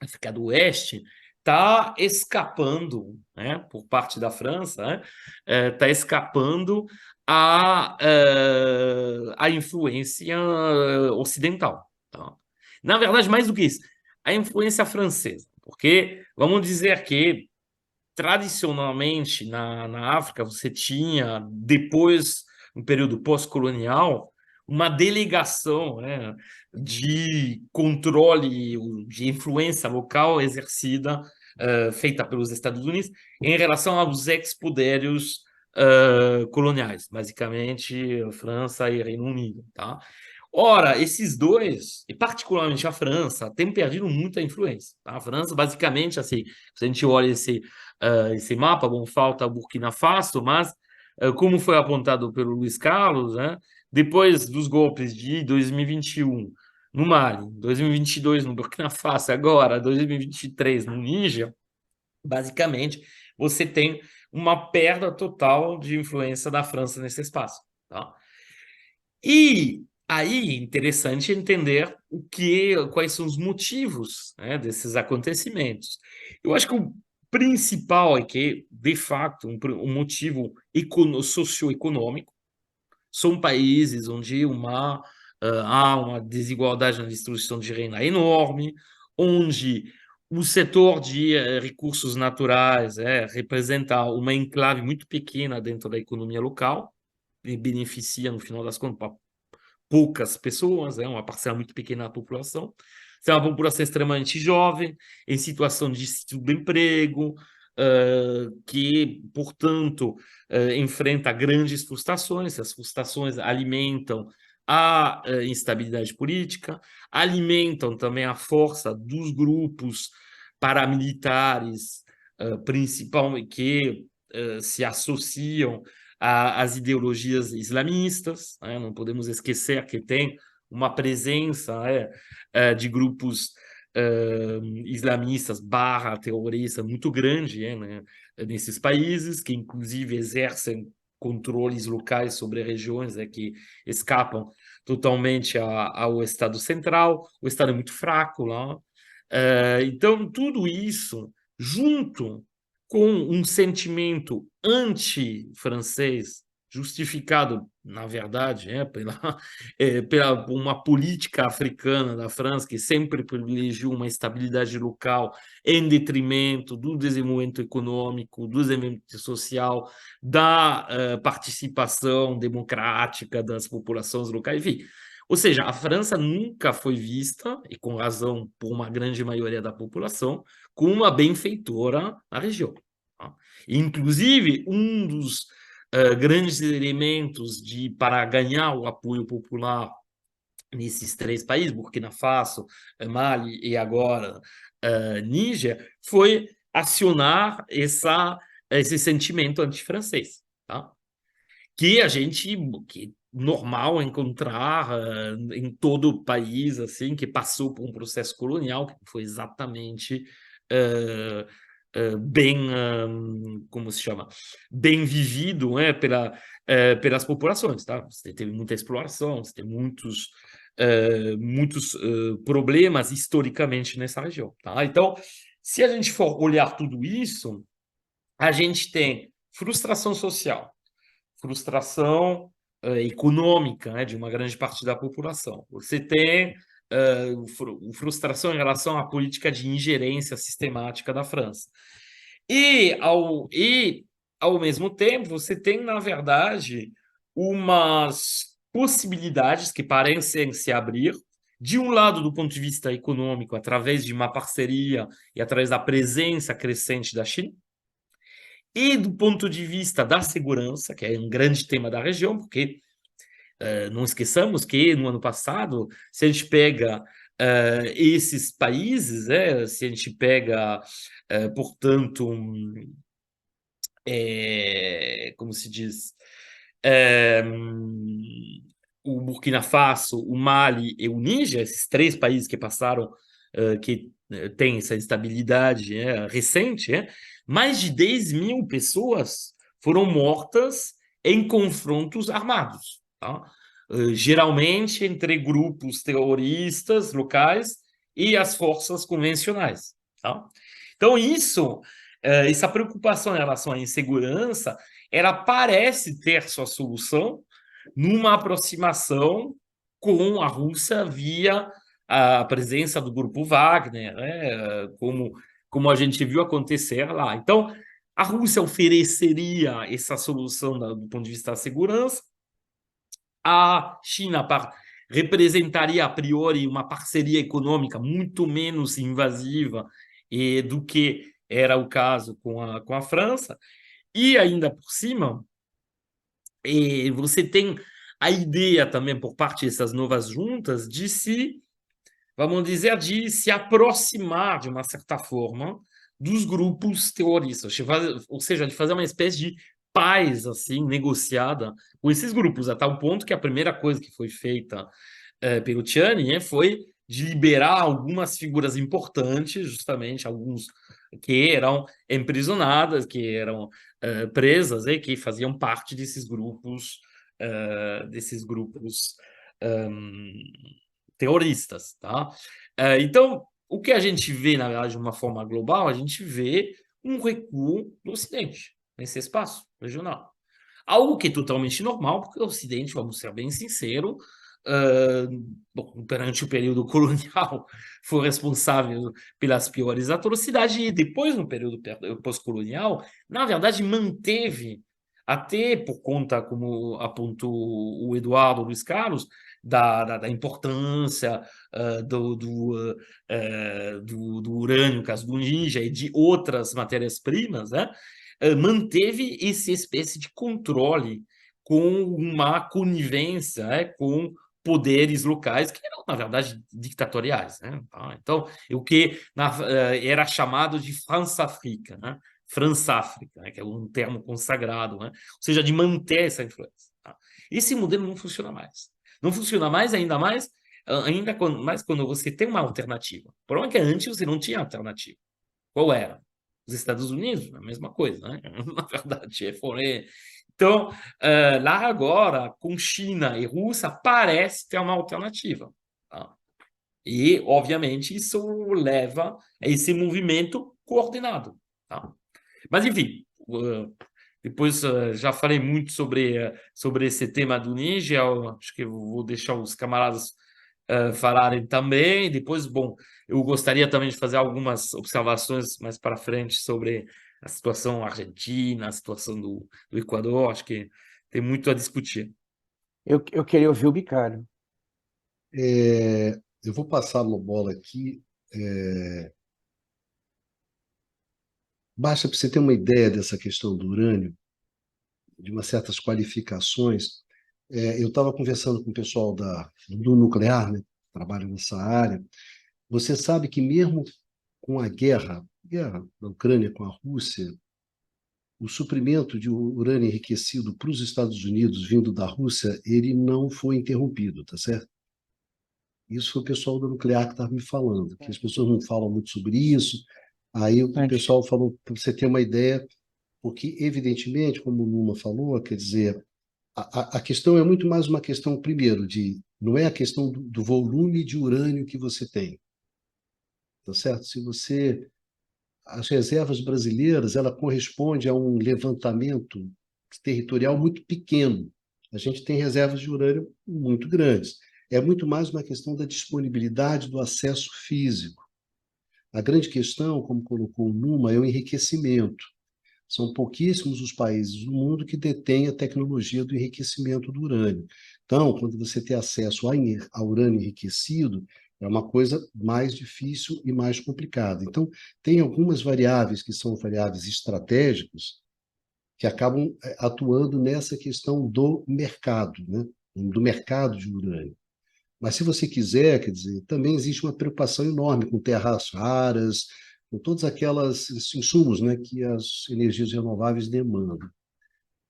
África do Oeste, está escapando, né, por parte da França, né, está escapando a influência ocidental. Tá? Na verdade, mais do que isso, a influência francesa, porque vamos dizer que tradicionalmente na África você tinha, depois, no período pós-colonial, uma delegação, né, de controle, de influência local exercida, feita pelos Estados Unidos em relação aos ex-podérios coloniais, basicamente França e Reino Unido, tá? Ora, esses dois, e particularmente a França, têm perdido muita influência. Tá? A França, basicamente, assim, se a gente olha esse mapa, bom, falta Burkina Faso, mas, como foi apontado pelo Luiz Carlos, né, depois dos golpes de 2021 no Mali, 2022 no Burkina Faso, agora 2023 no Níger, basicamente, você tem uma perda total de influência da França nesse espaço. Tá? E aí, interessante entender quais são os motivos, né, desses acontecimentos. Eu acho que o principal é que, de fato, um motivo socioeconômico. São países onde há uma desigualdade na distribuição de renda enorme, onde o setor de recursos naturais representa uma enclave muito pequena dentro da economia local e beneficia, no final das contas, poucas pessoas, uma parcela muito pequena da população. Você é uma população extremamente jovem, em situação de subemprego, que, portanto, enfrenta grandes frustrações. As frustrações alimentam a instabilidade política, alimentam também a força dos grupos paramilitares, principalmente, que se associam às ideologias islamistas, né? Não podemos esquecer que tem uma presença de grupos islamistas barra terrorista muito grande, né, nesses países, que inclusive exercem controles locais sobre regiões que escapam totalmente ao Estado central. O Estado é muito fraco lá. Então, tudo isso, junto com um sentimento anti-francês, justificado, na verdade, pela uma política africana da França, que sempre privilegiou uma estabilidade local em detrimento do desenvolvimento econômico, do desenvolvimento social, da participação democrática das populações locais, enfim. Ou seja, a França nunca foi vista, e com razão por uma grande maioria da população, como uma benfeitora na região. Tá? Inclusive, um dos grandes elementos para ganhar o apoio popular nesses três países, Burkina Faso, Mali e agora Níger, foi acionar esse sentimento antifrancês, tá? Que é normal encontrar em todo o país assim que passou por um processo colonial que foi exatamente bem como se chama, bem vivido, né, pelas populações, tá? Você teve muita exploração, você tem muitos problemas historicamente nessa região, tá? Então, se a gente for olhar tudo isso, a gente tem frustração social, frustração econômica, né, de uma grande parte da população. Você tem frustração em relação à política de ingerência sistemática da França. E, ao mesmo tempo, você tem, na verdade, umas possibilidades que parecem se abrir, de um lado, do ponto de vista econômico, através de uma parceria e através da presença crescente da China, e do ponto de vista da segurança, que é um grande tema da região, porque não esqueçamos que no ano passado, se a gente pega esses países, se a gente pega, portanto, como se diz, o Burkina Faso, o Mali e o Níger, esses três países que passaram, que têm essa instabilidade recente, mais de 10 mil pessoas foram mortas em confrontos armados, tá? Geralmente entre grupos terroristas locais e as forças convencionais, tá? Então, essa preocupação em relação à insegurança, ela parece ter sua solução numa aproximação com a Rússia via a presença do grupo Wagner, né? Como a gente viu acontecer lá. Então, a Rússia ofereceria essa solução do ponto de vista da segurança, a China representaria a priori uma parceria econômica muito menos invasiva do que era o caso com a França, e ainda por cima, você tem a ideia também por parte dessas novas juntas vamos dizer, de se aproximar de uma certa forma dos grupos terroristas, ou seja, de fazer uma espécie de paz assim negociada com esses grupos, a tal ponto que a primeira coisa que foi feita pelo Tiani foi de liberar algumas figuras importantes, justamente alguns que eram emprisionadas, que eram presas e que faziam parte desses grupos terroristas, tá? Então, o que a gente vê, na verdade, de uma forma global, a gente vê um recuo do Ocidente nesse espaço regional. Algo que é totalmente normal, porque o Ocidente, vamos ser bem sinceros, perante o período colonial, foi responsável pelas piores atrocidades, e depois, no período pós-colonial, na verdade, manteve, até por conta, como apontou o Eduardo Luiz Carlos, da importância do urânio, caso do Ninja, e de outras matérias-primas, né? Manteve essa espécie de controle com uma conivência com poderes locais que eram, na verdade, ditatoriais, né? Então, o que era chamado de França-África, né? França-África, né? Que é um termo consagrado, né? Ou seja, de manter essa influência. Tá? Esse modelo não funciona mais. Não funciona mais, ainda mais quando você tem uma alternativa. O problema é que antes você não tinha alternativa. Qual era? Os Estados Unidos, a mesma coisa, né? Na verdade, então, lá agora, com China e Rússia, parece ter uma alternativa. Tá? E, obviamente, isso leva a esse movimento coordenado. Tá? Mas, enfim, depois já falei muito sobre esse tema do Níger, acho que eu vou deixar os camaradas falarem também. Depois, bom, eu gostaria também de fazer algumas observações mais para frente sobre a situação argentina, a situação do Equador. Acho que tem muito a discutir. Eu queria ouvir o Bicalho. Eu vou passar uma bola aqui. Basta para você ter uma ideia dessa questão do urânio, de umas certas qualificações. Eu estava conversando com o pessoal do nuclear, né, que trabalha nessa área. Você sabe que mesmo com a guerra da Ucrânia com a Rússia, o suprimento de urânio enriquecido para os Estados Unidos vindo da Rússia, ele não foi interrompido, tá certo? Isso foi o pessoal do nuclear que estava me falando, que as pessoas não falam muito sobre isso. Aí o pessoal falou, para você ter uma ideia, porque, evidentemente, como o Numa falou, quer dizer, a questão é muito mais uma questão, primeiro, não é a questão do volume de urânio que você tem, tá certo? Se você as reservas brasileiras, ela corresponde a um levantamento territorial muito pequeno. A gente tem reservas de urânio muito grandes. É muito mais uma questão da disponibilidade do acesso físico. A grande questão, como colocou o Numa, é o enriquecimento. São pouquíssimos os países do mundo que detêm a tecnologia do enriquecimento do urânio. Então, quando você tem acesso a urânio enriquecido, é uma coisa mais difícil e mais complicada. Então, tem algumas variáveis que são variáveis estratégicas que acabam atuando nessa questão do mercado, né? Do mercado de urânio. Mas se você quiser, quer dizer, também existe uma preocupação enorme com terras raras, com todos aqueles insumos, né, que as energias renováveis demandam.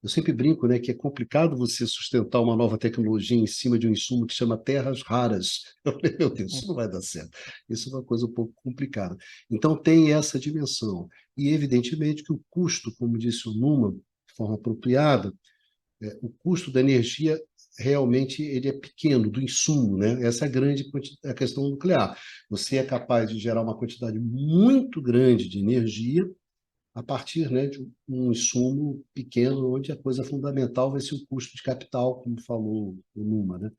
Eu sempre brinco, né, que é complicado você sustentar uma nova tecnologia em cima de um insumo que chama terras raras. Eu falei, meu Deus, isso não vai dar certo. Isso é uma coisa um pouco complicada. Então, tem essa dimensão. E, evidentemente, que o custo, como disse o Numa, de forma apropriada, o custo da energia realmente ele é pequeno, do insumo, né? Essa é a questão nuclear. Você é capaz de gerar uma quantidade muito grande de energia a partir, né, de um insumo pequeno, onde a coisa fundamental vai ser o custo de capital, como falou o Numa, né?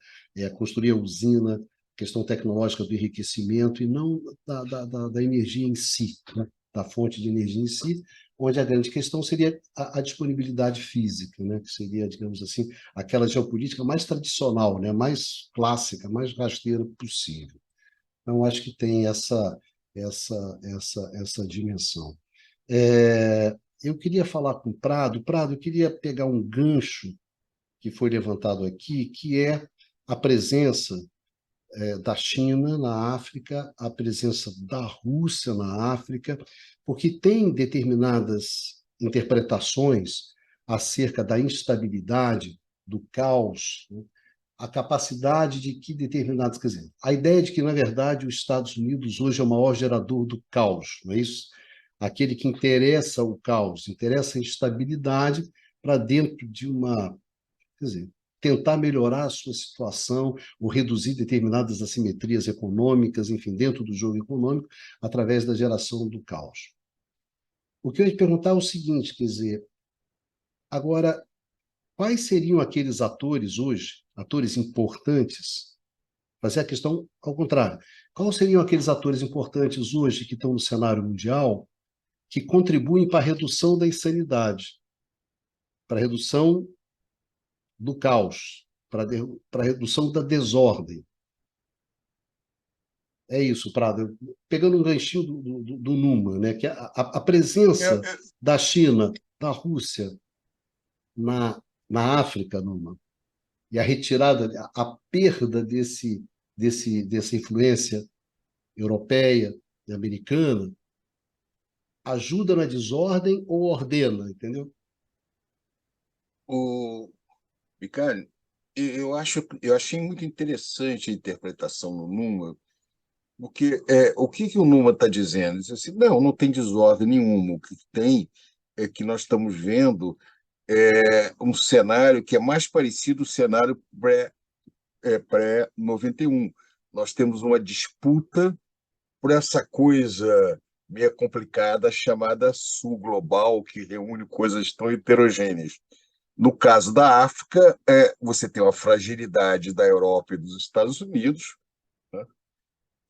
Construir a usina, questão tecnológica do enriquecimento, e não da energia em si, né? Da fonte de energia em si, onde a grande questão seria a disponibilidade física, né? Que seria, digamos assim, aquela geopolítica mais tradicional, né? Mais clássica, mais rasteira possível. Então, acho que tem essa dimensão. Eu queria falar com o Prado. Prado, eu queria pegar um gancho que foi levantado aqui, que é a presença da China na África, a presença da Rússia na África, porque tem determinadas interpretações acerca da instabilidade, do caos, né? A capacidade de que determinados, quer dizer, a ideia de que, na verdade, os Estados Unidos hoje é o maior gerador do caos, não é isso? Aquele que interessa o caos, interessa a instabilidade para dentro de uma, quer dizer, tentar melhorar a sua situação ou reduzir determinadas assimetrias econômicas, enfim, dentro do jogo econômico, através da geração do caos. O que eu ia te perguntar é o seguinte, quer dizer, agora, quais seriam aqueles atores hoje, atores importantes, fazer a questão ao contrário, quais seriam aqueles atores importantes hoje que estão no cenário mundial que contribuem para a redução da insanidade, para a redução do caos, para a redução da desordem? É isso, Prado. Pegando um ganchinho do Numa, né? Que a Eu, presença da China, da Rússia na África, Numa, e a retirada, a perda dessa influência europeia e americana, ajuda na desordem ou ordena, entendeu? o Ricardo, eu achei muito interessante a interpretação no Numa, porque o que o Numa está dizendo? Diz assim, não tem desordem nenhuma. O que tem é que nós estamos vendo um cenário que é mais parecido ao cenário pré-91. Nós temos uma disputa por essa coisa meio complicada chamada Sul Global, que reúne coisas tão heterogêneas. No caso da África, você tem uma fragilidade da Europa e dos Estados Unidos, né,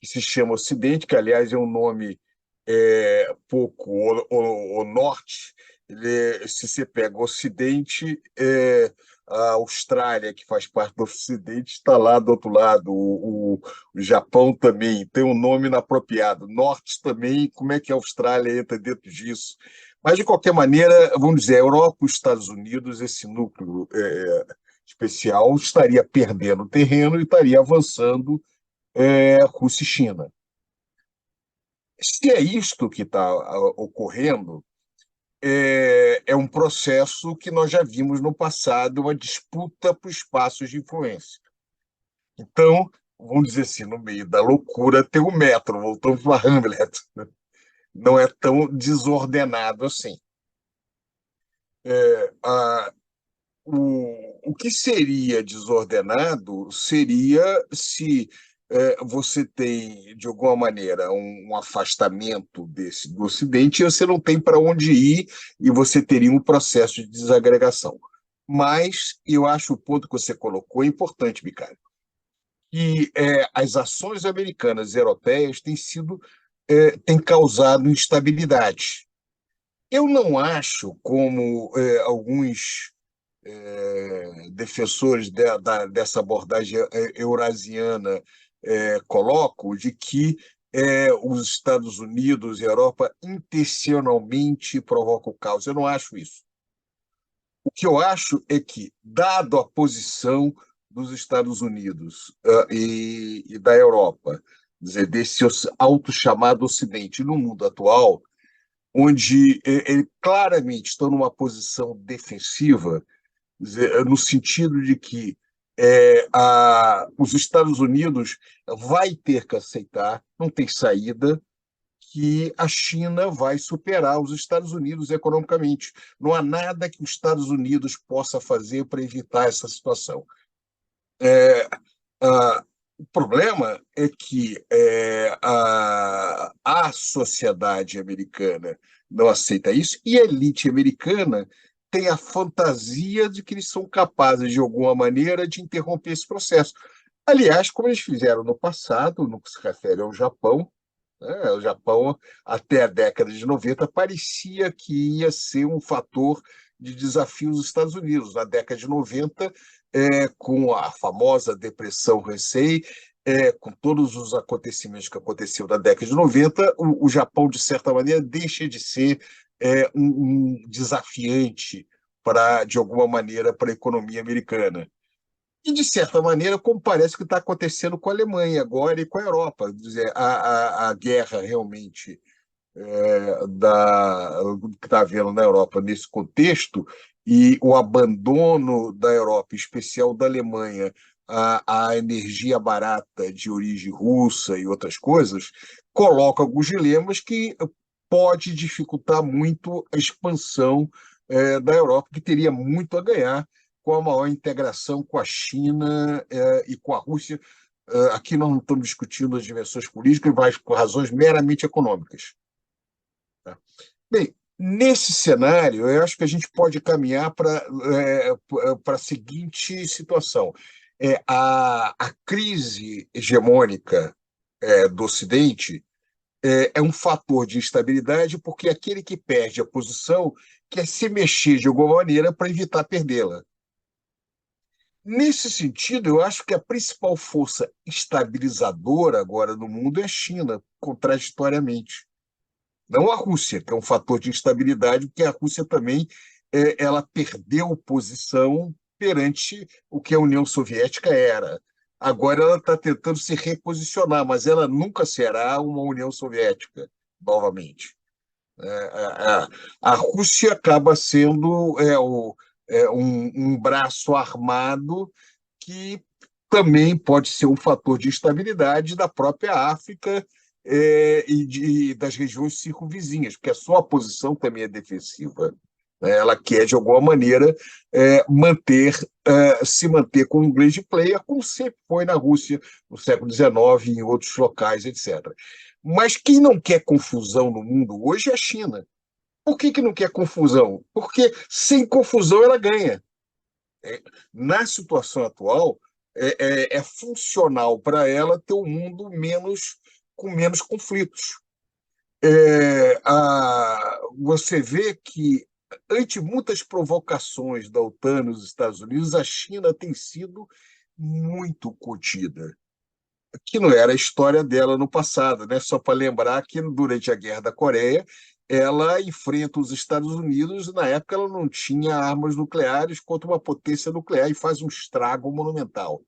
que se chama Ocidente, que, aliás, é um nome pouco. O Norte, se você pega o Ocidente, a Austrália, que faz parte do Ocidente, está lá do outro lado. O Japão também tem um nome inapropriado. Norte também, como é que a Austrália entra dentro disso? Mas, de qualquer maneira, vamos dizer, a Europa e os Estados Unidos, esse núcleo especial, estaria perdendo terreno e estaria avançando Rússia e China. Se é isto que está ocorrendo, é um processo que nós já vimos no passado, uma disputa por espaços de influência. Então, vamos dizer assim, no meio da loucura tem o metro, voltamos para Hamlet, né? Não é tão desordenado assim. O que seria desordenado seria se você tem, de alguma maneira, um afastamento do Ocidente e você não tem para onde ir e você teria um processo de desagregação. Mas eu acho o ponto que você colocou é importante, Bicalho, que as ações americanas e europeias têm causado instabilidade. Eu não acho, como alguns defensores dessa abordagem eurasiana colocam, de que os Estados Unidos e a Europa intencionalmente provocam o caos. Eu não acho isso. O que eu acho é que, dado a posição dos Estados Unidos e da Europa, quer dizer, desse auto-chamado Ocidente no mundo atual, onde ele claramente estão numa posição defensiva, no sentido de que os Estados Unidos vai ter que aceitar, não tem saída, que a China vai superar os Estados Unidos economicamente. Não há nada que os Estados Unidos possa fazer para evitar essa situação. O problema é que a sociedade americana não aceita isso e a elite americana tem a fantasia de que eles são capazes, de alguma maneira, de interromper esse processo. Aliás, como eles fizeram no passado, no que se refere ao Japão, né? O Japão, até a década de 90, parecia que ia ser um fator de desafio dos Estados Unidos. Na década de 90, com a famosa Depressão Heisei, com todos os acontecimentos que aconteceram na década de 90, o Japão, de certa maneira, deixa de ser um desafiante, de alguma maneira, para a economia americana. E, de certa maneira, como parece que está acontecendo com a Alemanha agora e com a Europa. Quer dizer, a guerra realmente que está havendo na Europa nesse contexto e o abandono da Europa, em especial da Alemanha, à energia barata de origem russa e outras coisas, coloca alguns dilemas que pode dificultar muito a expansão da Europa, que teria muito a ganhar com a maior integração com a China e com a Rússia. Aqui nós não estamos discutindo as dimensões políticas, mas por razões meramente econômicas. Tá? Bem, nesse cenário, eu acho que a gente pode caminhar para a seguinte situação. A crise hegemônica do Ocidente é um fator de instabilidade porque aquele que perde a posição quer se mexer de alguma maneira para evitar perdê-la. Nesse sentido, eu acho que a principal força estabilizadora agora no mundo é a China, contraditoriamente. Não a Rússia, que é um fator de instabilidade, porque a Rússia também ela perdeu posição perante o que a União Soviética era. Agora ela está tentando se reposicionar, mas ela nunca será uma União Soviética, novamente. A Rússia acaba sendo um braço armado que também pode ser um fator de instabilidade da própria África e das regiões circunvizinhas, porque a sua posição também é defensiva. Ela quer, de alguma maneira, se manter como um grande player, como sempre foi na Rússia no século XIX, em outros locais, etc. Mas quem não quer confusão no mundo hoje é a China. Por que não quer confusão? Porque sem confusão ela ganha. Na situação atual, é funcional para ela ter um mundo com menos conflitos. Você vê que, ante muitas provocações da OTAN nos Estados Unidos, a China tem sido muito contida, que não era a história dela no passado, né? Só para lembrar que, durante a Guerra da Coreia, ela enfrenta os Estados Unidos, e na época ela não tinha armas nucleares contra uma potência nuclear e faz um estrago monumental.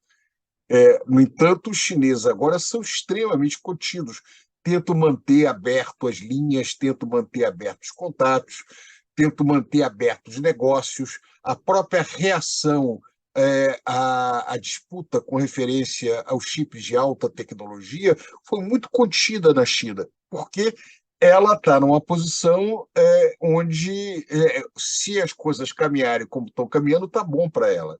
No entanto, os chineses agora são extremamente contidos, tentam manter aberto as linhas, tentam manter abertos os contatos, tentam manter abertos os negócios, a própria reação à disputa com referência aos chips de alta tecnologia foi muito contida na China, porque ela está numa posição onde, se as coisas caminharem como estão caminhando, está bom para ela.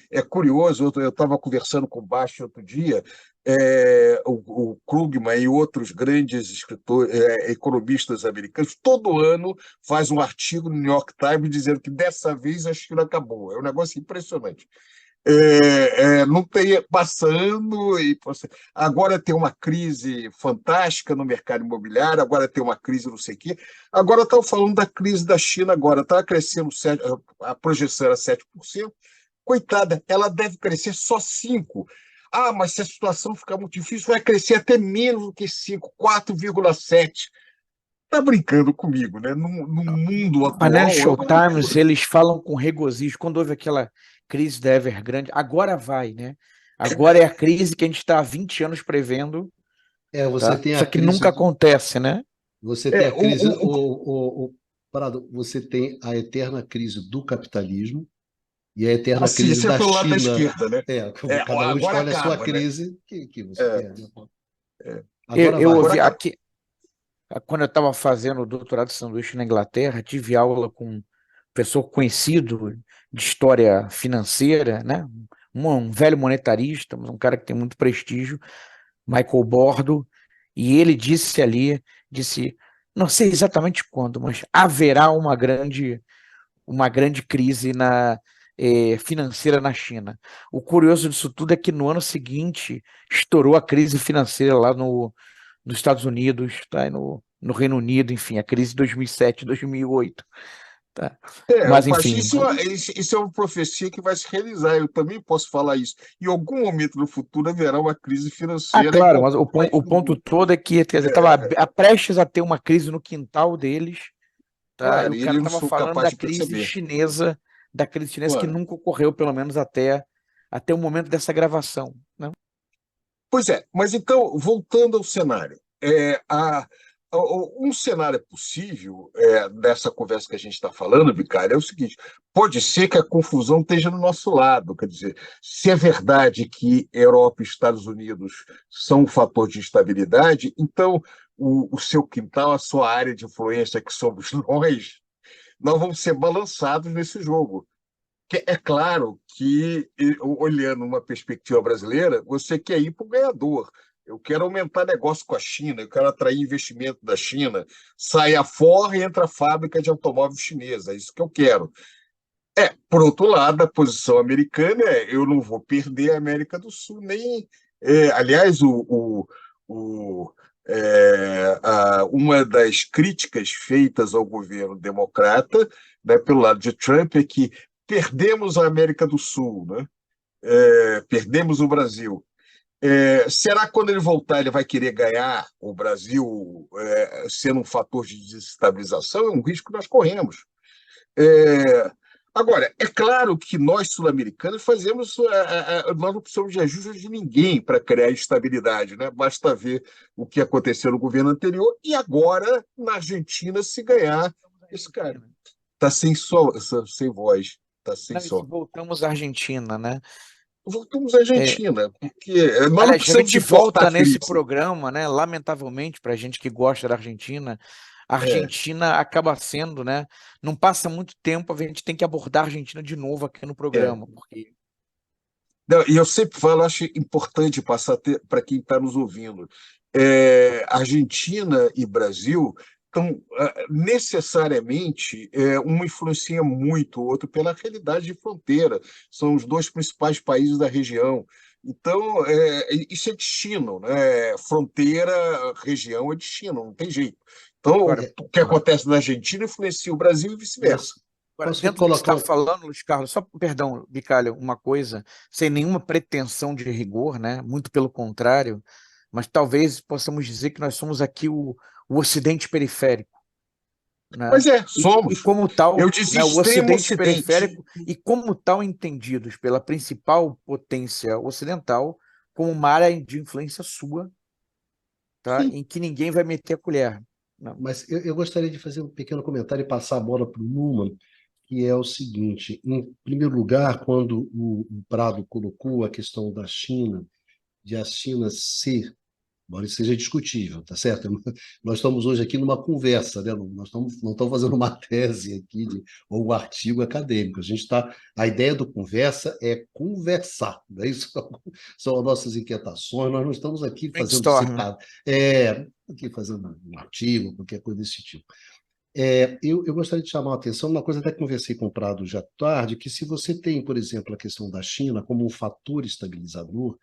É curioso, eu estava conversando com o Basti outro dia, o Krugman e outros grandes escritores, economistas americanos, todo ano faz um artigo no New York Times dizendo que dessa vez a China acabou. É um negócio impressionante. Não tem passando e agora tem uma crise fantástica no mercado imobiliário, agora tem uma crise não sei o quê. Agora estão falando da crise da China agora, está crescendo, a projeção era 7%. Coitada, ela deve crescer só 5%. Ah, mas se a situação ficar muito difícil, vai crescer até menos do que 5, 4,7%. Está brincando comigo, né? No mundo atual, é Financial uma Times, loucura. eles falam com regozijo, quando houve aquela crise da Evergrande, agora vai, né? Agora é a crise que a gente está há 20 anos prevendo, Você tá? tem a Só que crise, nunca acontece, né? você tem É, a crise, Prado, você tem a eterna crise do capitalismo e a eterna assim, crise esse é da pelo lado da China. esquerda, né? Cada um Agora escolhe a sua acaba, né? crise que você É, quer, né? é. Agora Eu vai. Agora ouvi acaba. aqui, quando eu estava fazendo o doutorado de sanduíche na Inglaterra, tive aula com um professor conhecido de história financeira, né? Um velho monetarista, mas um cara que tem muito prestígio, Michael Bordo, e ele disse ali, disse, não sei exatamente quando, mas haverá uma grande crise financeira na China. O curioso disso tudo é que no ano seguinte estourou a crise financeira lá nos Estados Unidos, tá? E no Reino Unido, enfim, a crise de 2007, 2008, tá? O Mas, enfim, Baixíssimo, isso é uma profecia que vai se realizar. Eu também posso falar isso. Em algum momento no futuro haverá uma crise financeira em claro, mas qualquer país o do ponto mundo. todo é que, quer dizer, estava prestes a ter uma crise no quintal deles, tá? E Claro, o e cara eles não estava são falando capazes de perceber. da crise chinesa que Claro. nunca ocorreu, pelo menos até o momento dessa gravação, né? Pois é, mas então, voltando ao cenário, um cenário possível dessa conversa que a gente está falando, Vicário, é o seguinte: pode ser que a confusão esteja do nosso lado, quer dizer, se é verdade que Europa e Estados Unidos são um fator de instabilidade, então o seu quintal, a sua área de influência, que somos nós vamos ser balançados nesse jogo. É claro que, olhando uma perspectiva brasileira, você quer ir para o ganhador. Eu quero aumentar negócio com a China, eu quero atrair investimento da China. Sai a Ford e entra a fábrica de automóvel chinesa, é isso que eu quero. Por outro lado, a posição americana eu não vou perder a América do Sul, nem. Aliás, uma das críticas feitas ao governo democrata, né, pelo lado de Trump, é que perdemos a América do Sul, né? Perdemos o Brasil. Será que quando ele voltar ele vai querer ganhar o Brasil sendo um fator de desestabilização? É um risco que nós corremos. É, Agora, é claro que nós, sul-americanos, nós não precisamos de ajuda de ninguém para criar estabilidade, né? Basta ver o que aconteceu no governo anterior e agora na Argentina se ganhar esse cara. Está sem voz, está sem Não, e se som. voltamos à Argentina, né? Voltamos à É, Argentina, porque nós não aliás, a precisamos gente importar volta a nesse crise. programa, né? Lamentavelmente, para a gente que gosta da Argentina, a É. Argentina acaba sendo, né? Não passa muito tempo, a gente tem que abordar a Argentina de novo aqui no É. programa, porque Não, e eu sempre falo, acho importante passar para quem está nos ouvindo. Argentina e Brasil estão necessariamente uma influencia muito o outro pela realidade de fronteira. São os dois principais países da região. Então, isso é destino, né? Fronteira, região é destino, não tem jeito. Então, agora, o que acontece na Argentina influencia o Brasil e vice-versa. Posso, agora, posso dentro do que você colocar está falando, Luiz Carlos, só, perdão, Bicalho, uma coisa, sem nenhuma pretensão de rigor, né? Muito pelo contrário, mas talvez possamos dizer que nós somos aqui o Ocidente periférico, né? Mas E somos. como tal, Eu disse né, o extremo Ocidente Ocidente. periférico e como tal entendidos pela principal potência ocidental como uma área de influência sua, tá? Sim. Em que ninguém vai meter a colher. Não. Mas eu gostaria de fazer um pequeno comentário e passar a bola para o Numan, que é o seguinte: em primeiro lugar, quando o Prado colocou a questão da China, de a China ser embora isso seja discutível, tá certo? Nós estamos hoje aqui numa conversa, né? Não estamos fazendo uma tese aqui ou um artigo acadêmico. A ideia do conversa é conversar, né? Isso são as nossas inquietações. Nós não estamos Brainstorm. aqui fazendo um artigo, qualquer coisa desse tipo. Eu gostaria de chamar a atenção, uma coisa até que conversei com o Prado já tarde, que se você tem, por exemplo, a questão da China como um fator estabilizador,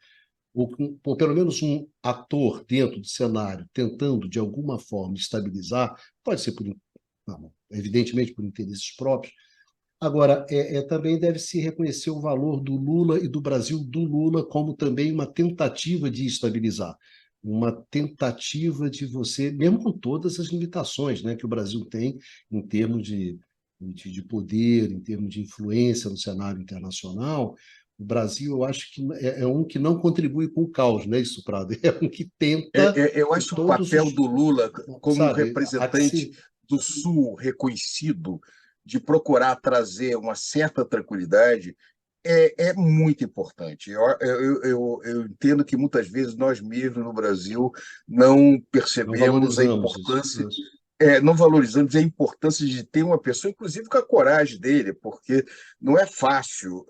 ou pelo menos um ator dentro do cenário tentando, de alguma forma, estabilizar, pode ser não, evidentemente por interesses próprios. Agora, também deve-se reconhecer o valor do Lula e do Brasil do Lula como também uma tentativa de estabilizar, uma tentativa de você, mesmo com todas as limitações, né, que o Brasil tem em termos de poder, em termos de influência no cenário internacional. O Brasil, eu acho que é um que não contribui com o caos, né, isso, Prado? É um que tenta, Eu em acho o todos papel os, do Lula como um sabe, há que representante se do Sul reconhecido, de procurar trazer uma certa tranquilidade, é muito importante. Eu entendo que muitas vezes nós mesmos no Brasil não não percebemos a valorizamos isso. importância, não valorizamos a importância de ter uma pessoa, inclusive com a coragem dele, porque não é fácil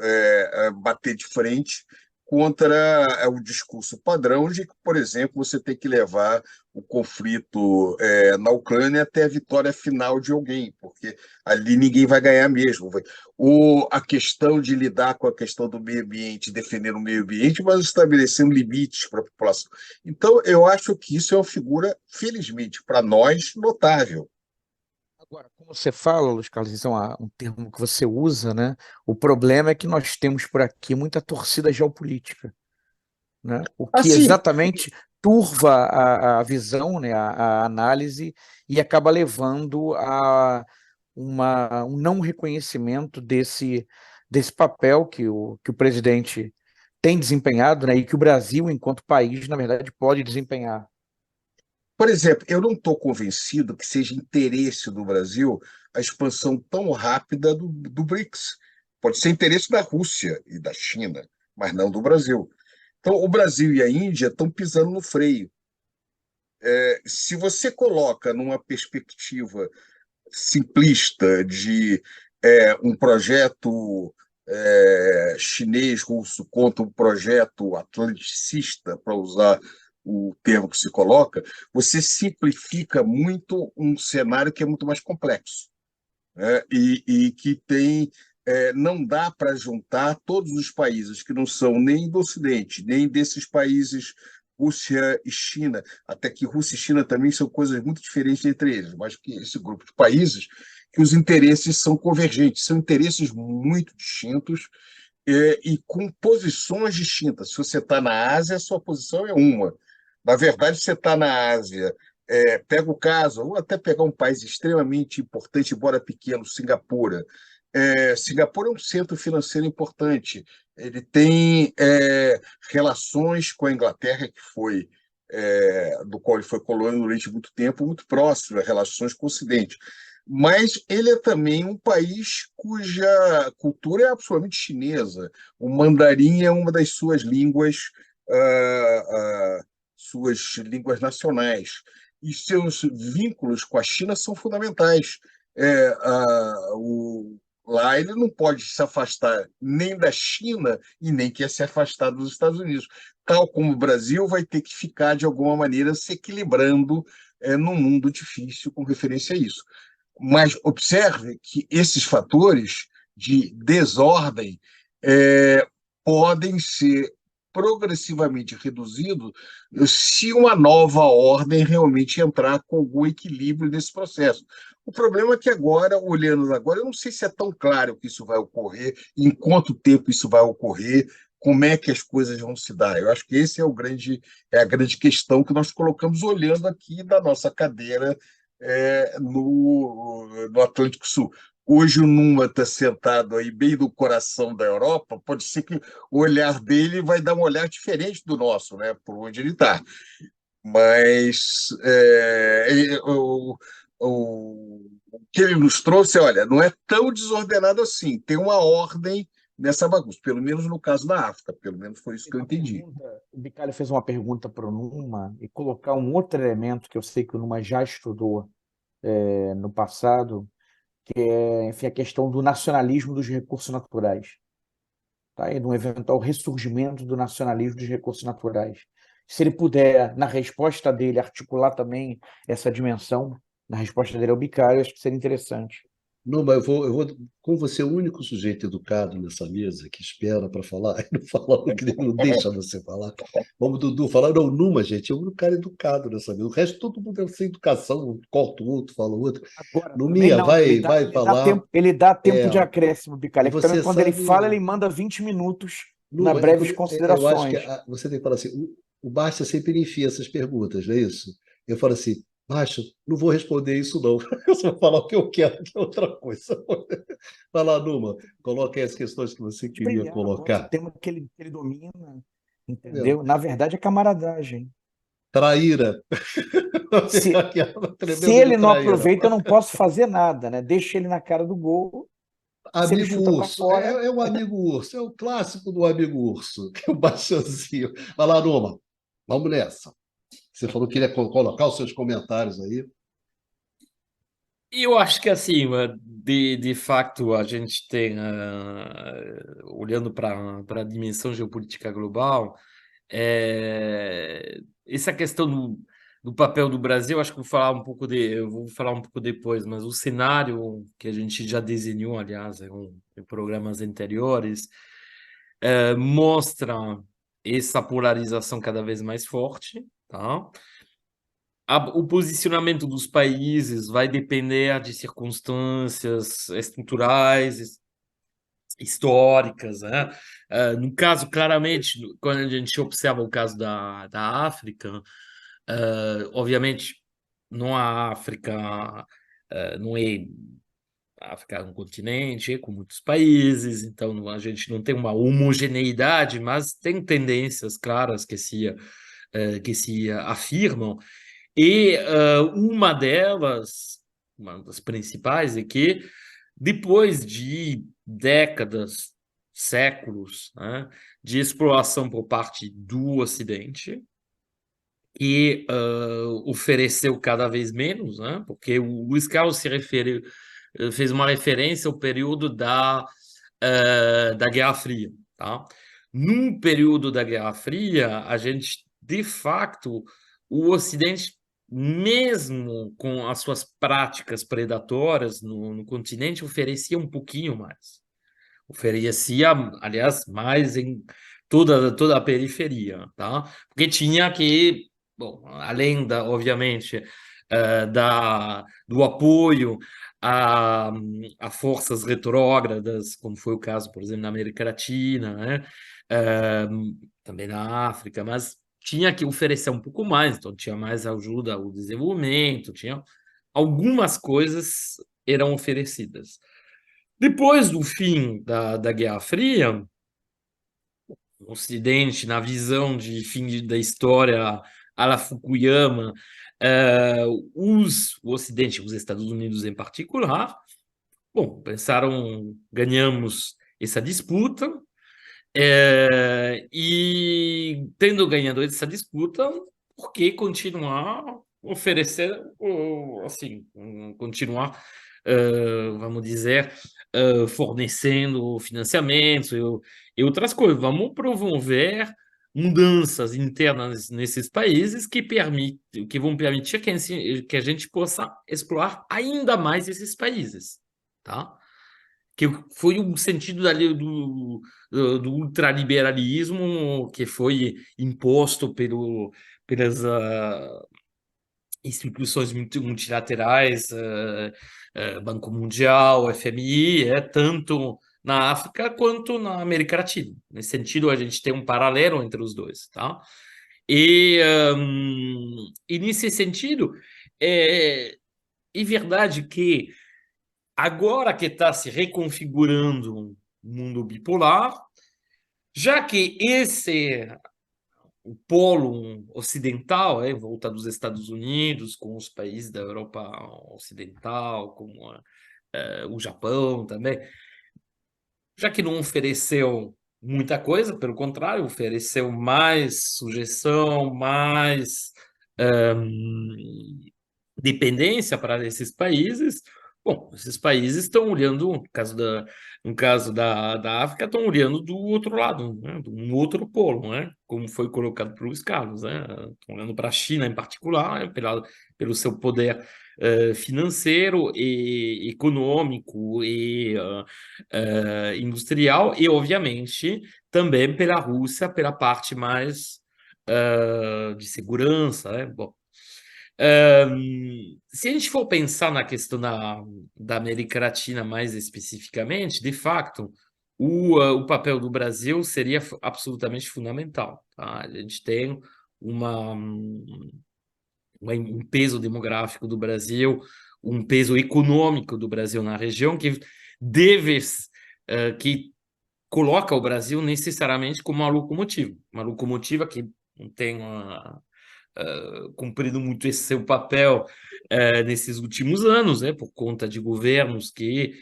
bater de frente contra o discurso padrão de que, por exemplo, você tem que levar o conflito na Ucrânia até a vitória final de alguém, porque ali ninguém vai ganhar mesmo. Ou a questão de lidar com a questão do meio ambiente, defender o meio ambiente, mas estabelecendo limites para a população. Então, eu acho que isso é uma figura, felizmente, para nós, notável. Agora, como você fala, Luiz Carlos, isso é um termo que você usa, né? O problema é que nós temos por aqui muita torcida geopolítica, né? O que Assim, exatamente turva a visão, né? A análise e acaba levando a um não reconhecimento desse papel que o presidente tem desempenhado, né? E que o Brasil, enquanto país, na verdade, pode desempenhar. por exemplo, eu não estou convencido que seja interesse do Brasil a expansão tão rápida do BRICS. Pode ser interesse da Rússia e da China, mas não do Brasil. Então, o Brasil e a Índia estão pisando no freio. Se você coloca numa perspectiva simplista de um projeto chinês-russo contra um projeto atlanticista, para usar o termo que se coloca, você simplifica muito um cenário que é muito mais complexo, né? E que tem não dá para juntar todos os países que não são nem do Ocidente, nem desses países Rússia e China, até que Rússia e China também são coisas muito diferentes entre eles, mas que esse grupo de países que os interesses são convergentes, são interesses muito distintos e com posições distintas. Se você está na Ásia, a sua posição é uma. Na verdade, você está na Ásia, pega o caso, ou até pegar um país extremamente importante, embora pequeno, Singapura. Singapura é um centro financeiro importante. Ele tem relações com a Inglaterra, do qual ele foi colônia durante muito tempo, muito próximo, relações com o Ocidente. Mas ele é também um país cuja cultura é absolutamente chinesa. O mandarim é uma das suas línguas nacionais. E seus vínculos com a China são fundamentais. Lá ele não pode se afastar nem da China e nem quer se afastar dos Estados Unidos. Tal como o Brasil vai ter que ficar, de alguma maneira, se equilibrando num mundo difícil com referência a isso. Mas observe que esses fatores de desordem podem ser progressivamente reduzidos se uma nova ordem realmente entrar com algum equilíbrio nesse processo. O problema é que agora, olhando agora, eu não sei se é tão claro que isso vai ocorrer, em quanto tempo isso vai ocorrer, como é que as coisas vão se dar. Eu acho que esse é a grande questão que nós colocamos olhando aqui da nossa cadeira no Atlântico Sul. Hoje o Numa está sentado aí bem no coração da Europa, pode ser que o olhar dele vai dar um olhar diferente do nosso, né, por onde ele está. Mas o que ele nos trouxe, olha, não é tão desordenado assim. Tem uma ordem nessa bagunça, pelo menos no caso da África, pelo menos foi isso que eu Uma entendi. pergunta, o Bicalho fez uma pergunta para o Numa e colocar um outro elemento que eu sei que o Numa já estudou no passado, que é, enfim, a questão do nacionalismo dos recursos naturais, tá? E de um eventual ressurgimento do nacionalismo dos recursos naturais. Se ele puder, na resposta dele, articular também essa dimensão, na resposta dele ao Bicalho, acho que seria interessante. Não, mas como você é o único sujeito educado nessa mesa que espera para falar, e não fala, não deixa você falar. Vamos, Dudu, falar, não, Numa, gente, é o único cara educado nessa mesa. O resto, todo mundo é sem educação, um corta o outro, fala o outro. Agora, também Numinha, não, vai falar. ele dá É, tempo de acréscimo, e Bicalho, porque também você quando ele fala, ele sabe, manda 20 minutos na Numa, breves eu acho que considerações. você tem que falar assim, o Bárcia sempre enfia essas perguntas, não é isso? Eu falo assim, Bárcia, não vou responder isso não, eu só vou falar o que eu quero, que é outra coisa. Vai lá, Numa, coloque aí as questões que você queria Brilhar, pronto, o colocar. tema que ele domina, Entendeu? entendeu? Na verdade, é camaradagem. Traíra. Se, Aquela se tremenda de ele não traíra. aproveita, eu não posso fazer nada, né? Deixa ele na cara do gol, se ele Amigo chuta para urso, fora, é o amigo urso, é o clássico do amigo urso, que é o baixãozinho. Vai lá, Numa, vamos nessa. Você falou que queria colocar os seus comentários aí. E eu acho que assim, de fato, a gente tem, olhando para a dimensão geopolítica global, essa questão do papel do Brasil, acho que eu vou falar um pouco depois, mas o cenário que a gente já desenhou, aliás, em programas anteriores, mostra essa polarização cada vez mais forte, tá? O posicionamento dos países vai depender de circunstâncias estruturais, históricas, né? No caso, claramente, quando a gente observa o caso da África, obviamente, não a África, não é a África é um continente com muitos países, então a gente não tem uma homogeneidade, mas tem tendências claras que se afirmam. E uma das principais, é que depois de décadas, séculos, né, de exploração por parte do Ocidente, e ofereceu cada vez menos, né, porque o Luiz Carlos fez uma referência ao período da Guerra Fria, tá? No período da Guerra Fria, a gente, de facto, o Ocidente, mesmo com as suas práticas predatórias no continente, oferecia um pouquinho mais. Oferecia, aliás, mais em toda a periferia, tá? Porque tinha que, bom, além obviamente, do apoio a, a forças retrógradas, como foi o caso, por exemplo, na América Latina, né? Eh, Também na África, mas tinha que oferecer um pouco mais, então tinha mais ajuda ao desenvolvimento, tinha algumas coisas eram oferecidas. Depois do fim da Guerra Fria, o Ocidente, na visão de fim da história à la Fukuyama, o Ocidente, os Estados Unidos em particular, bom, pensaram, ganhamos essa disputa, e tendo ganhado essa disputa, por que continuar oferecer, assim, continuar, vamos dizer, fornecendo financiamentos e outras coisas? Vamos promover mudanças internas nesses países que vão permitir que a gente possa explorar ainda mais esses países, tá? Que foi o sentido do ultraliberalismo que foi imposto pelas instituições multilaterais, Banco Mundial, FMI, tanto na África quanto na América Latina. Nesse sentido, a gente tem um paralelo entre os dois, tá? E nesse sentido, é verdade que agora que está se reconfigurando um mundo bipolar, já que esse o polo ocidental, em volta dos Estados Unidos, com os países da Europa Ocidental, como o Japão também, já que não ofereceu muita coisa, pelo contrário, ofereceu mais sujeição, mais dependência para esses países. Bom, esses países estão olhando, no caso da África, estão olhando do outro lado, né? Um outro polo, né? Como foi colocado por Luiz Carlos, né? Estão olhando para a China em particular, né? Pelo seu poder financeiro e econômico e industrial, e, obviamente, também pela Rússia, pela parte mais de segurança, né? Bom, se a gente for pensar na questão da América Latina mais especificamente, de fato, o papel do Brasil seria absolutamente fundamental, tá? A gente tem um peso demográfico do Brasil, um peso econômico do Brasil na região que coloca o Brasil necessariamente como uma locomotiva que não tem cumprido muito esse seu papel nesses últimos anos, né, por conta de governos que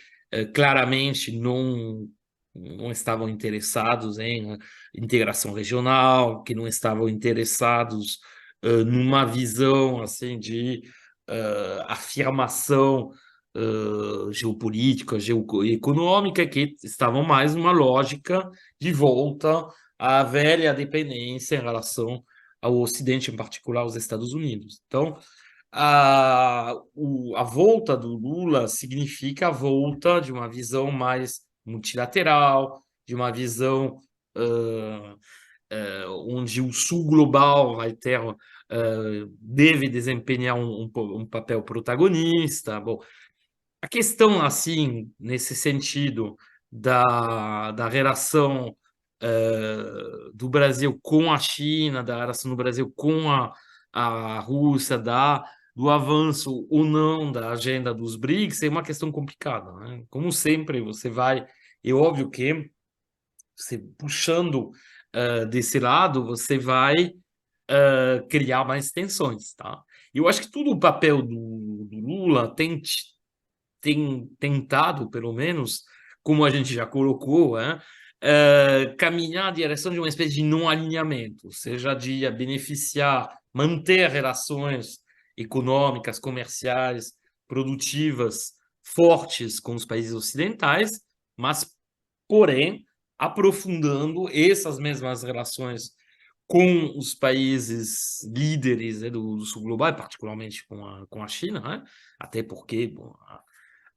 claramente não estavam interessados em integração regional, que não estavam interessados numa visão assim de afirmação geopolítica, geoeconômica, que estavam mais numa lógica de volta à velha dependência em relação ao Ocidente, em particular aos Estados Unidos. Então, a volta do Lula significa a volta de uma visão mais multilateral, de uma visão onde o Sul global deve desempenhar um papel protagonista. Bom, a questão, assim, nesse sentido, da relação do Brasil com a China, da relação do Brasil com a Rússia, do avanço ou não da agenda dos BRICS, é uma questão complicada, né? Como sempre, é óbvio que você puxando desse lado, você vai criar mais tensões, tá? Eu acho que todo o papel do Lula tem tentado, pelo menos, como a gente já colocou, caminhar na direção de uma espécie de não alinhamento, seja de beneficiar, manter relações econômicas, comerciais, produtivas, fortes com os países ocidentais, mas, porém, aprofundando essas mesmas relações com os países líderes, né, do sul global, particularmente com a China, né? Até porque bom,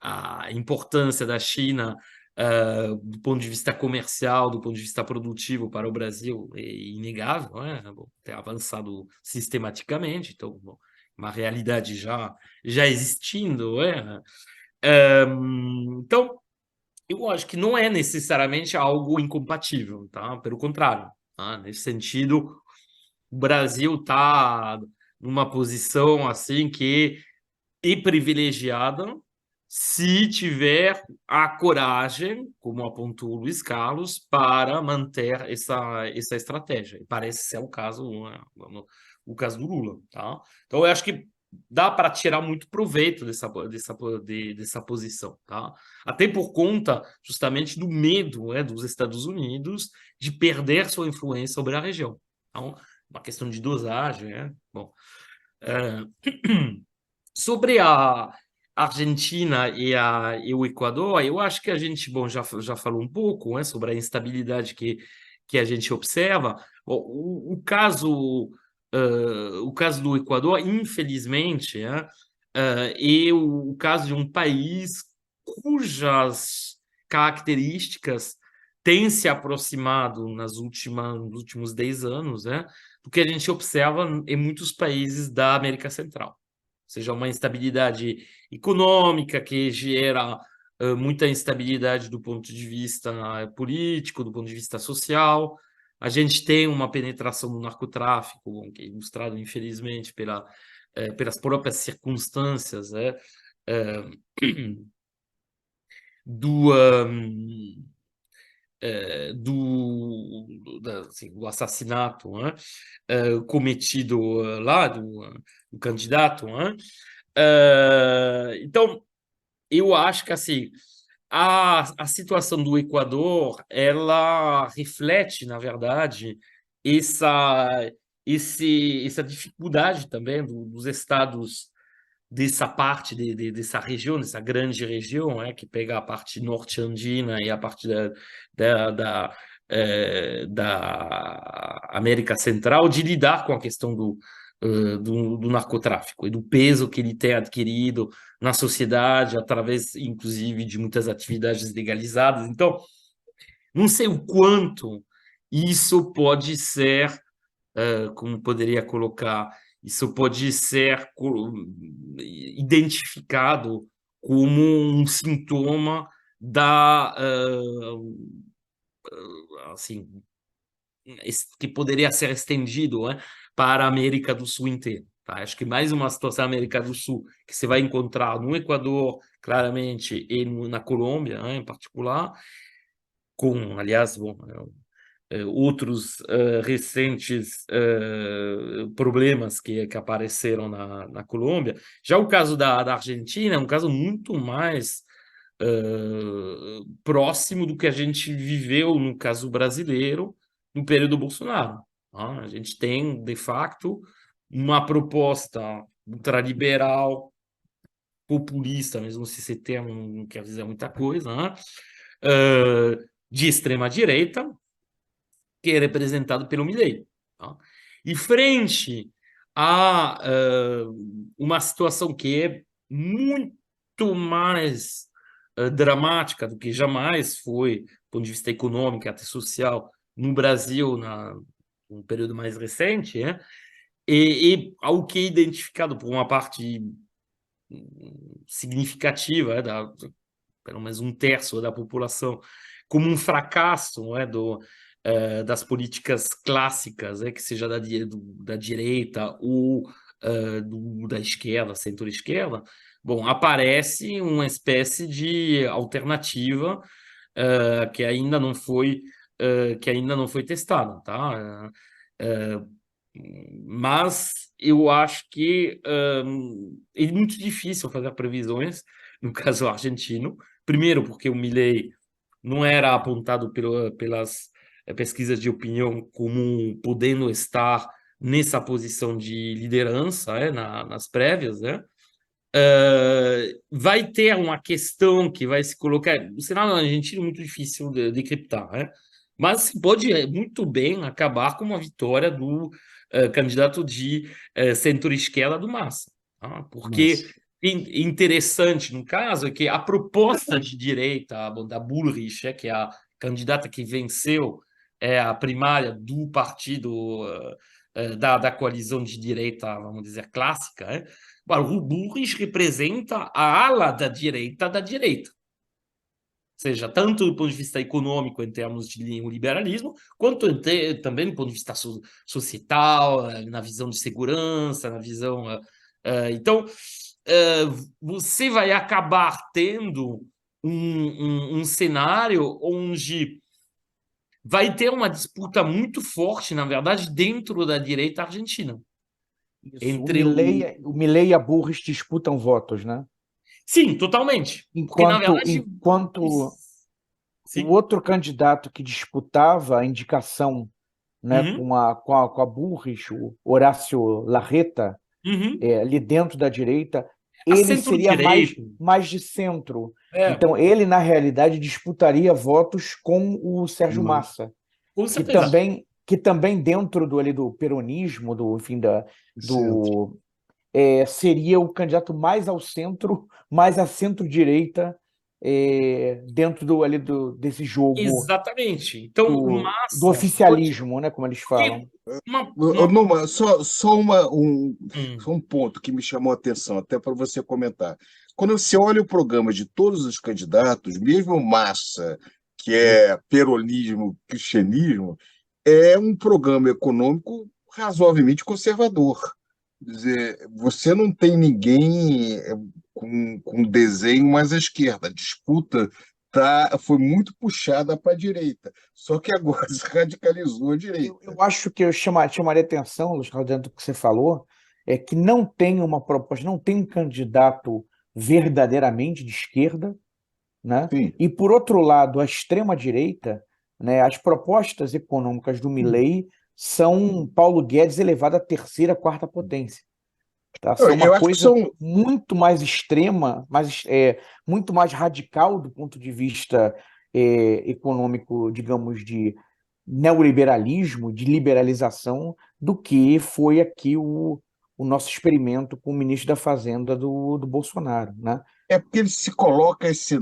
a importância da China do ponto de vista comercial, do ponto de vista produtivo para o Brasil é inegável, né? Bom, tem avançado sistematicamente, então, bom, uma realidade já existindo, né? Então, eu acho que não é necessariamente algo incompatível, tá? Pelo contrário, tá? Nesse sentido, o Brasil está numa posição assim que é privilegiada se tiver a coragem, como apontou o Luiz Carlos, para manter essa estratégia. E parece ser o caso, né? O caso do Lula, tá? Então, eu acho que dá para tirar muito proveito dessa posição, tá? Até por conta, justamente, do medo, né, dos Estados Unidos de perder sua influência sobre a região. Então, uma questão de dosagem, né? Bom, sobre a Argentina e o Equador, eu acho que a gente, bom, já falou um pouco, né, sobre a instabilidade que a gente observa. Bom, o caso do Equador, infelizmente, né, é o caso de um país cujas características têm se aproximado nos últimos 10 anos, né, do que a gente observa em muitos países da América Central. Ou seja, uma instabilidade econômica que gera muita instabilidade do ponto de vista político, do ponto de vista social. A gente tem uma penetração do narcotráfico, bom, que é ilustrado, infelizmente, pelas próprias circunstâncias, né, do, assim, do assassinato, né, cometido lá do candidato, né? Então, eu acho que assim a situação do Equador, ela reflete, na verdade, essa, essa dificuldade também dos estados dessa parte, dessa região, dessa grande região, que pega a parte norte andina e a parte da América Central, de lidar com a questão do narcotráfico e do peso que ele tem adquirido na sociedade, através, inclusive, de muitas atividades legalizadas. Então, não sei o quanto isso pode ser, como poderia colocar, isso pode ser identificado como um sintoma assim, que poderia ser estendido, né, para a América do Sul inteira. Tá? Acho que mais uma situação na América do Sul que você vai encontrar no Equador, claramente, e na Colômbia, né, em particular, com, aliás, bom, outros recentes problemas que apareceram na Colômbia. Já o caso da Argentina é um caso muito mais próximo do que a gente viveu no caso brasileiro no período Bolsonaro. Tá? A gente tem, de facto, uma proposta ultraliberal, populista, mesmo se esse termo não quer dizer muita coisa, né? De extrema-direita, que é representado pelo Milei. Tá? E frente a uma situação que é muito mais dramática do que jamais foi, do ponto de vista econômico e até social, no Brasil, num período mais recente, né? E ao que é identificado por uma parte significativa, pelo menos um terço da população, como um fracasso, não é, das políticas clássicas, que seja da direita ou da esquerda, centro-esquerda. Bom, aparece uma espécie de alternativa que ainda não foi testada, tá? Mas eu acho que é muito difícil fazer previsões no caso argentino. Primeiro, porque o Milei não era apontado pelas pesquisas de opinião como podendo estar nessa posição de liderança, nas prévias, né? Vai ter uma questão que vai se colocar. O cenário argentino é muito difícil de decriptar, né? Mas pode muito bem acabar com uma vitória do candidato de centro-esquerda do Massa. Tá? Porque interessante, no caso, é que a proposta de direita da Bullrich, que é a candidata que venceu a primária do partido da coalizão de direita, vamos dizer, clássica, né? O Bullrich representa a ala da direita, ou seja, tanto do ponto de vista econômico, em termos de neoliberalismo, quanto também do ponto de vista societal, na visão de segurança, na visão... então, você vai acabar tendo um cenário onde vai ter uma disputa muito forte, na verdade, dentro da direita argentina. Isso. Entre O Milei e a Bullrich disputam votos, né? Sim, totalmente. Porque, na verdade... Enquanto Sim. o outro candidato que disputava a indicação, né, com a Bullrich, o Horácio Larreta, ali dentro da direita, ele seria mais de centro. Então, ele, na realidade, disputaria votos com o Sérgio Massa, Com certeza. que também dentro do peronismo, seria o candidato mais ao centro, mais à centro-direita, dentro desse jogo. Exatamente. Então, o Massa do oficialismo, né, como eles falam. Numa, só um ponto que me chamou a atenção, até para você comentar. Quando você olha o programa de todos os candidatos, mesmo Massa, que é peronismo, cristianismo, é um programa econômico razoavelmente conservador. Quer dizer, você não tem ninguém com desenho mais à esquerda. A disputa foi muito puxada para a direita, só que agora se radicalizou a direita. Eu acho que eu chamaria atenção, Luiz Carlos, dentro do que você falou, é que não tem uma proposta, não tem um candidato verdadeiramente de esquerda, né? Sim. E, por outro lado, a extrema-direita, né, as propostas econômicas do Milei são Paulo Guedes elevado à terceira, quarta potência. Tá? São Eu uma acho que coisa são. muito mais extrema, muito mais radical do ponto de vista econômico, digamos, de neoliberalismo, de liberalização, do que foi aqui o nosso experimento com o ministro da Fazenda do Bolsonaro, né? É porque ele se coloca esse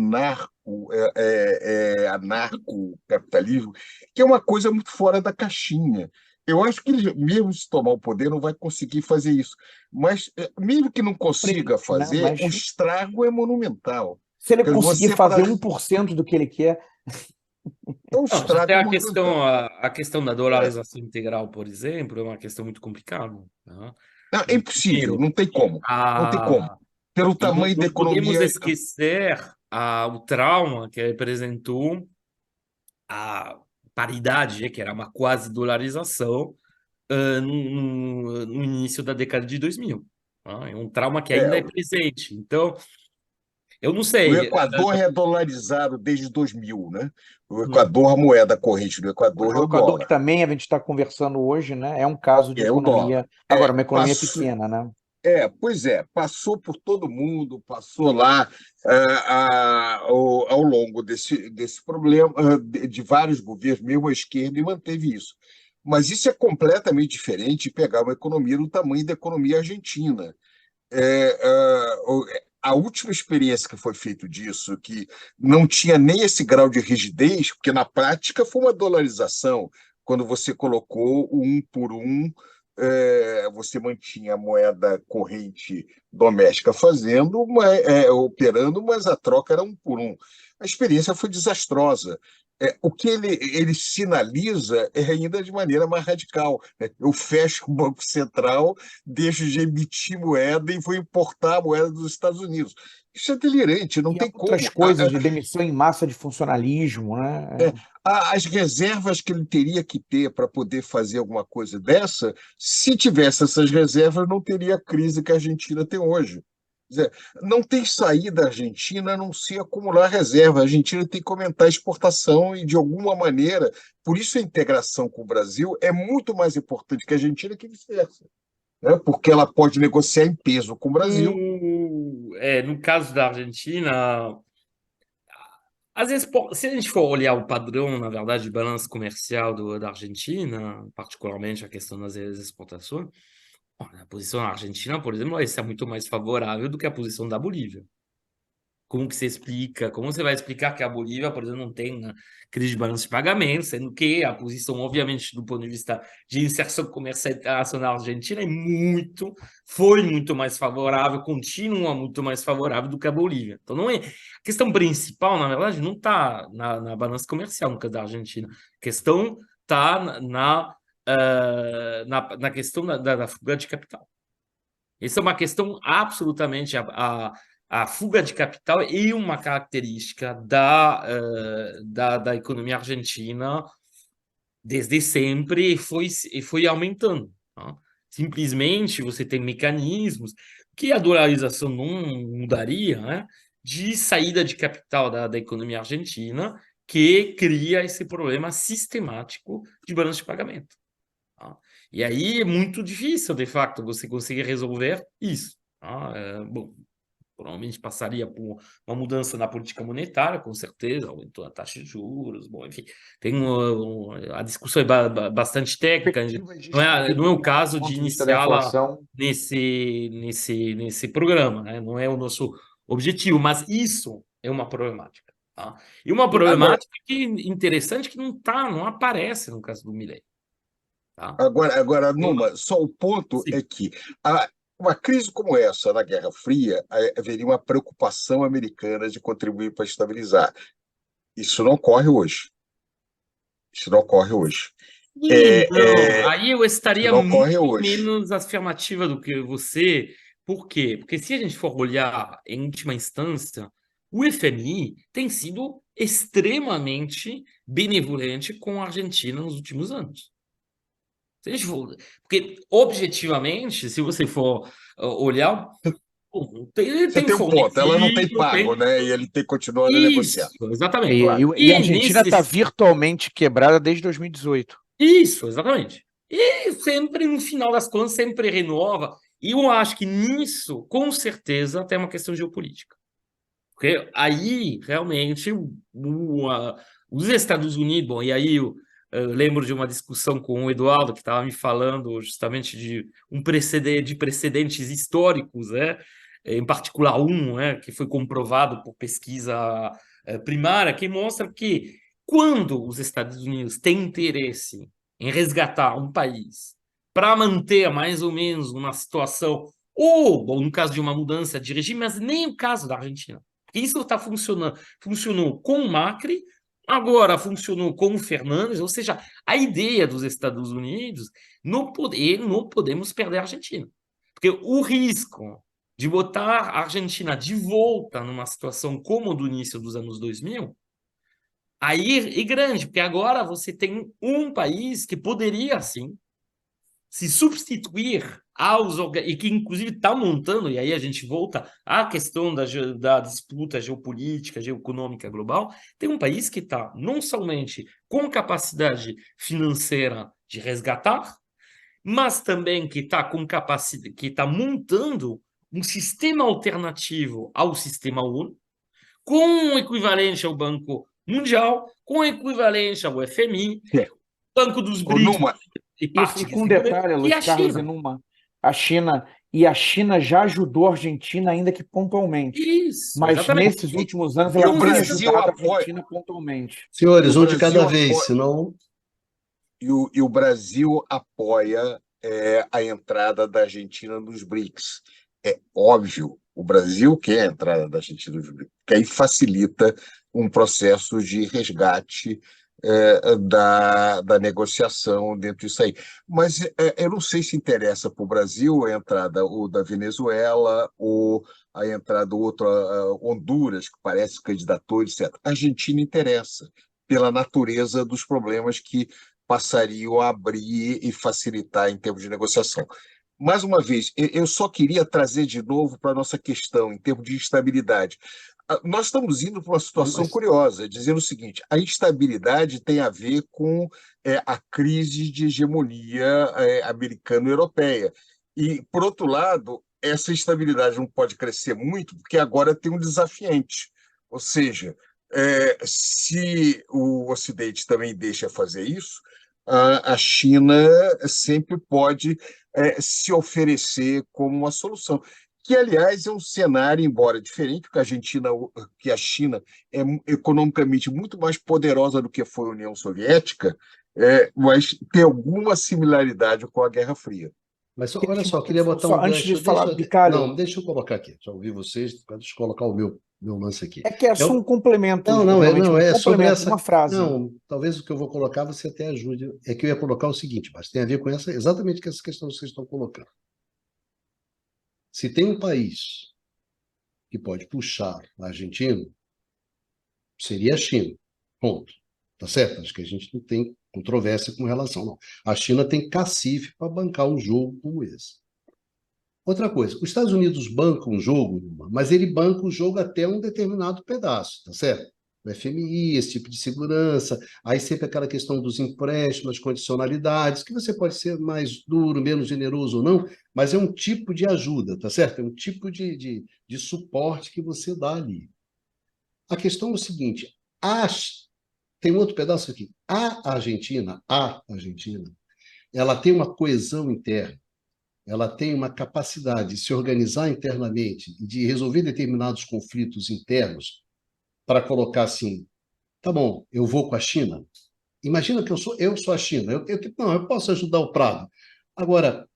anarco-capitalismo, que é uma coisa muito fora da caixinha. Eu acho que ele, mesmo se tomar o poder, não vai conseguir fazer isso. Mas, mesmo que não consiga Né? fazer, o Mas estrago é monumental. se ele Porque conseguir você, fazer 1% do que ele quer, o Não, você estrago tem é a monumental. a questão da dolarização integral, por exemplo, é uma questão muito complicada, né? Não, é impossível, Primeiro, não tem como. Não tem como. Pelo e tamanho da não podemos economia. esquecer o trauma que representou a paridade, que era uma quase dolarização, no início da década de 2000. Tá? É um trauma que É, ainda é presente. Então, eu não o sei. Equador é dolarizado desde 2000, né? O Equador, a moeda corrente do Equador é o o Equador, que dólar. também a gente está conversando hoje, né, é um caso de É o dólar. economia, agora, uma economia Passou, pequena, né? pois é, passou por todo mundo, passou lá ao longo desse problema, de vários governos, mesmo a esquerda, e manteve isso. Mas isso é completamente diferente de pegar uma economia do tamanho da economia argentina. A última experiência que foi feito disso, que não tinha nem esse grau de rigidez, porque na prática foi uma dolarização, quando você colocou o 1 por 1, você mantinha a moeda corrente doméstica operando, mas a troca era 1 por 1. A experiência foi desastrosa. O que ele sinaliza é ainda de maneira mais radical, né? Eu fecho o Banco Central, deixo de emitir moeda e vou importar a moeda dos Estados Unidos. Isso é delirante, não E há tem outras como. coisas de demissão em massa de funcionalismo, né? As reservas que ele teria que ter para poder fazer alguma coisa dessa, se tivesse essas reservas, não teria a crise que a Argentina tem hoje. Quer dizer, não tem saída Argentina a não ser acumular reserva. A Argentina tem que aumentar a exportação e, de alguma maneira, por isso a integração com o Brasil é muito mais importante que a Argentina que vice-versa, né? Porque ela pode negociar em peso com o Brasil. No caso da Argentina, às vezes, se a gente for olhar o padrão, na verdade, de balanço comercial da Argentina, particularmente a questão das exportações, a posição da Argentina, por exemplo, vai ser muito mais favorável do que a posição da Bolívia. Como que você explica? Como você vai explicar que a Bolívia, por exemplo, não tem crise de balanço de pagamento, sendo que a posição, obviamente, do ponto de vista de inserção comercial internacional argentina foi muito mais favorável, continua muito mais favorável do que a Bolívia. Então, não é. A questão principal, na verdade, não está na balança comercial, no caso da Argentina. A questão está na questão da fuga de capital. Essa é uma questão absolutamente. A fuga de capital é uma característica da economia argentina desde sempre e foi aumentando. Tá? Simplesmente você tem mecanismos que a dolarização não mudaria, né? De saída de capital da economia argentina, que cria esse problema sistemático de balanço de pagamento. Tá? E aí é muito difícil, de fato, você conseguir resolver isso. Tá? Bom, provavelmente passaria por uma mudança na política monetária, com certeza, aumentou a taxa de juros, bom, enfim, a discussão é bastante técnica, não é o caso Do de ponto de vista da iniciá-la inflação, nesse programa, né? Não é o nosso objetivo, mas isso é uma problemática. Tá? E uma Agora, problemática interessante que não aparece no caso do Milei. Tá? Numa, só o ponto Sim. é que uma crise como essa na Guerra Fria haveria uma preocupação americana de contribuir para estabilizar. Isso não ocorre hoje. Isso não ocorre hoje. Sim, não. Aí eu Isso estaria não muito ocorre hoje. menos afirmativa do que você. Por quê? Porque se a gente for olhar em última instância, o FMI tem sido extremamente benevolente com a Argentina nos últimos anos. Se a gente for, porque, objetivamente, se você for olhar, Bom, ele Você tem tem um ponto, ela não tem fornecido, pago, tem... né? E ele tem continuado a negociar. Isso, exatamente. Claro. E a E Argentina está nesses... virtualmente quebrada desde 2018. Isso, exatamente. E sempre, no final das contas, sempre renova. E eu acho que nisso, com certeza, tem uma questão geopolítica. Porque aí, realmente, os Estados Unidos, bom, e aí eu lembro de uma discussão com o Eduardo, que estava me falando justamente de de precedentes históricos, né? Em particular um, né, que foi comprovado por pesquisa primária, que mostra que quando os Estados Unidos têm interesse em resgatar um país para manter mais ou menos uma situação, ou, bom, no caso de uma mudança de regime, mas nem o caso da Argentina. Isso está funcionando, funcionou com o Macri, agora funcionou com o Fernandes, ou seja, a ideia dos Estados Unidos não podemos perder a Argentina. Porque o risco de botar a Argentina de volta numa situação como a do início dos anos 2000, aí é grande, porque agora você tem um país que poderia, sim, se substituir e que inclusive está montando, e aí a gente volta à questão da disputa geopolítica, geoeconômica global, tem um país que está não somente com capacidade financeira de resgatar, mas também que está com capacidade, que está montando um sistema alternativo ao sistema ONU, com equivalente ao Banco Mundial, com equivalente ao FMI, É. Banco dos Ô, BRICS Numa, e Isso, parte e que com um se puder, detalhe, e Luiz a Carlos, China. a China já ajudou a Argentina, ainda que pontualmente. Isso, Mas exatamente. nesses últimos anos e ela o tem Brasil ajudado a apoia, Argentina pontualmente. e o Senhores, um de cada Brasil vez, apoia, senão. e o Brasil apoia a entrada da Argentina nos BRICS. É óbvio, o Brasil quer a entrada da Argentina nos BRICS, que aí facilita um processo de resgate da negociação dentro disso aí. Mas eu não sei se interessa para o Brasil a entrada ou da Venezuela ou a entrada do outro, Honduras, que parece candidatou, etc. A Argentina interessa pela natureza dos problemas que passariam a abrir e facilitar em termos de negociação. Mais uma vez, eu só queria trazer de novo para a nossa questão, em termos de instabilidade. Nós estamos indo para uma situação Mas, curiosa, dizendo o seguinte: a instabilidade tem a ver com a crise de hegemonia americano-europeia. E, por outro lado, essa instabilidade não pode crescer muito, porque agora tem um desafiante. Ou seja, se o Ocidente também deixa fazer isso, a China sempre pode se oferecer como uma solução. Que, aliás, é um cenário, embora diferente, que a China é economicamente muito mais poderosa do que foi a União Soviética, mas tem alguma similaridade com a Guerra Fria. olha só, eu queria botar Só um antes de gancho. falar, Bicalho, Não, deixa eu colocar aqui. Já ouvi vocês, deixa eu colocar o meu lance aqui. é que é só um complemento, Não, realmente, não, um é sobre complemento, essa. uma frase. Não, talvez o que eu vou colocar você até ajude. É que eu ia colocar o seguinte, mas tem a ver com exatamente com essa questão que vocês estão colocando. Se tem um país que pode puxar a Argentina, seria a China. Ponto. Tá certo? Acho que a gente não tem controvérsia com relação, não. A China tem cacife para bancar um jogo como esse. Outra coisa, os Estados Unidos bancam um jogo, mas ele banca o jogo até um determinado pedaço, tá certo? O FMI, esse tipo de segurança, aí sempre aquela questão dos empréstimos, condicionalidades, que você pode ser mais duro, menos generoso ou não, mas é um tipo de ajuda, tá certo? É um tipo de suporte que você dá ali. A questão é o seguinte, tem outro pedaço aqui. A Argentina, ela tem uma coesão interna, ela tem uma capacidade de se organizar internamente e de resolver determinados conflitos internos para colocar assim, tá bom, eu vou com a China. Imagina que eu sou a China. Não, eu posso ajudar o Prado. Agora,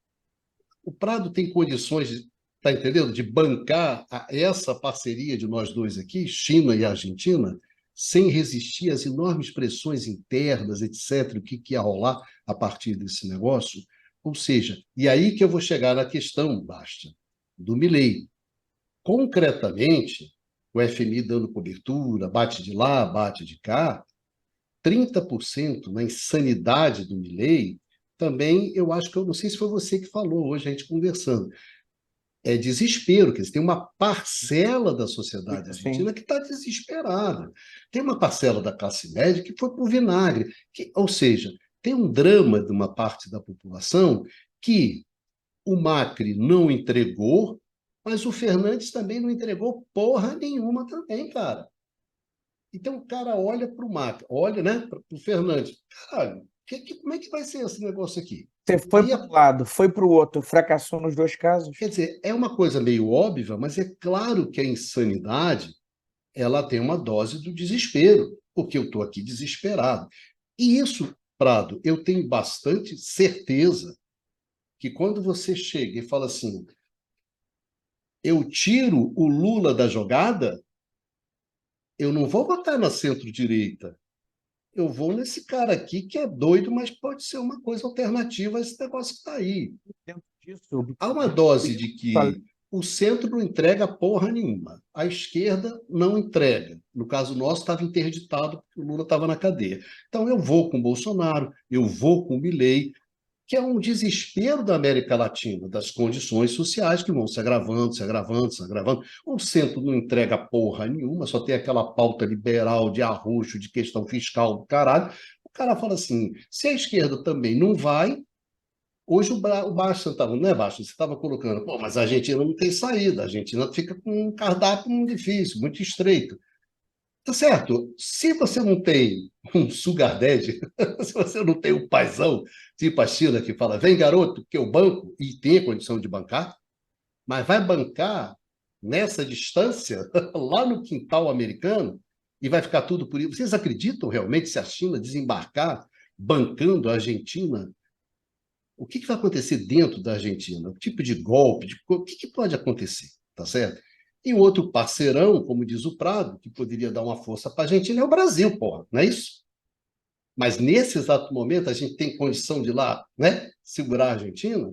o Prado tem condições, tá entendendo, de bancar essa parceria de nós dois aqui, China e Argentina, sem resistir às enormes pressões internas, etc., o que ia rolar a partir desse negócio. Ou seja, e aí que eu vou chegar na questão, Basta, do Milei. Concretamente, o FMI dando cobertura, bate de lá, bate de cá, 30% na insanidade do Milei, também eu acho que eu não sei se foi você que falou hoje, a gente conversando. é desespero, quer dizer, tem uma parcela da sociedade Sim. argentina que está desesperada. Tem uma parcela da classe média que foi para o vinagre. Ou seja, tem um drama de uma parte da população que o Macri não entregou, mas o Fernandes também não entregou porra nenhuma também, cara. Então o cara olha para o Macri, olha, né, para o Fernandes. Caralho, como é que vai ser esse negócio aqui? Você foi E para um lado, foi para o outro, fracassou nos dois casos. quer dizer, é uma coisa meio óbvia, mas é claro que a insanidade ela tem uma dose do desespero, porque eu estou aqui desesperado. E isso, Prado, eu tenho bastante certeza que quando você chega e fala assim, eu tiro o Lula da jogada, eu não vou votar na centro-direita. Eu vou nesse cara aqui que é doido, mas pode ser uma coisa alternativa a esse negócio que está aí. Dentro disso, Há uma dose de que o centro não entrega porra nenhuma, a esquerda não entrega. No caso nosso, estava interditado porque o Lula estava na cadeia. Então, eu vou com o Bolsonaro, eu vou com o Milei, que é um desespero da América Latina, das condições sociais que vão se agravando, se agravando, se agravando. O centro não entrega porra nenhuma, só tem aquela pauta liberal de arroxo, de questão fiscal do caralho. O cara fala assim, se a esquerda também não vai, hoje o Basta estava, não é Basta, você estava colocando, pô, mas a Argentina não tem saída, a Argentina fica com um cardápio muito difícil, muito estreito. Tá certo, se você não tem um sugar daddy, se você não tem um paizão, tipo a China que fala, vem garoto, que eu banco, e tem a condição de bancar, mas vai bancar nessa distância, lá no quintal americano, e vai ficar tudo por isso. Vocês acreditam realmente se a China desembarcar bancando a Argentina? O que vai acontecer dentro da Argentina? Que tipo de golpe? O que pode acontecer? Tá certo? E o outro parceirão, como diz o Prado, que poderia dar uma força para a Argentina, é o Brasil, porra, não é isso? Mas nesse exato momento a gente tem condição de ir lá, né, segurar a Argentina?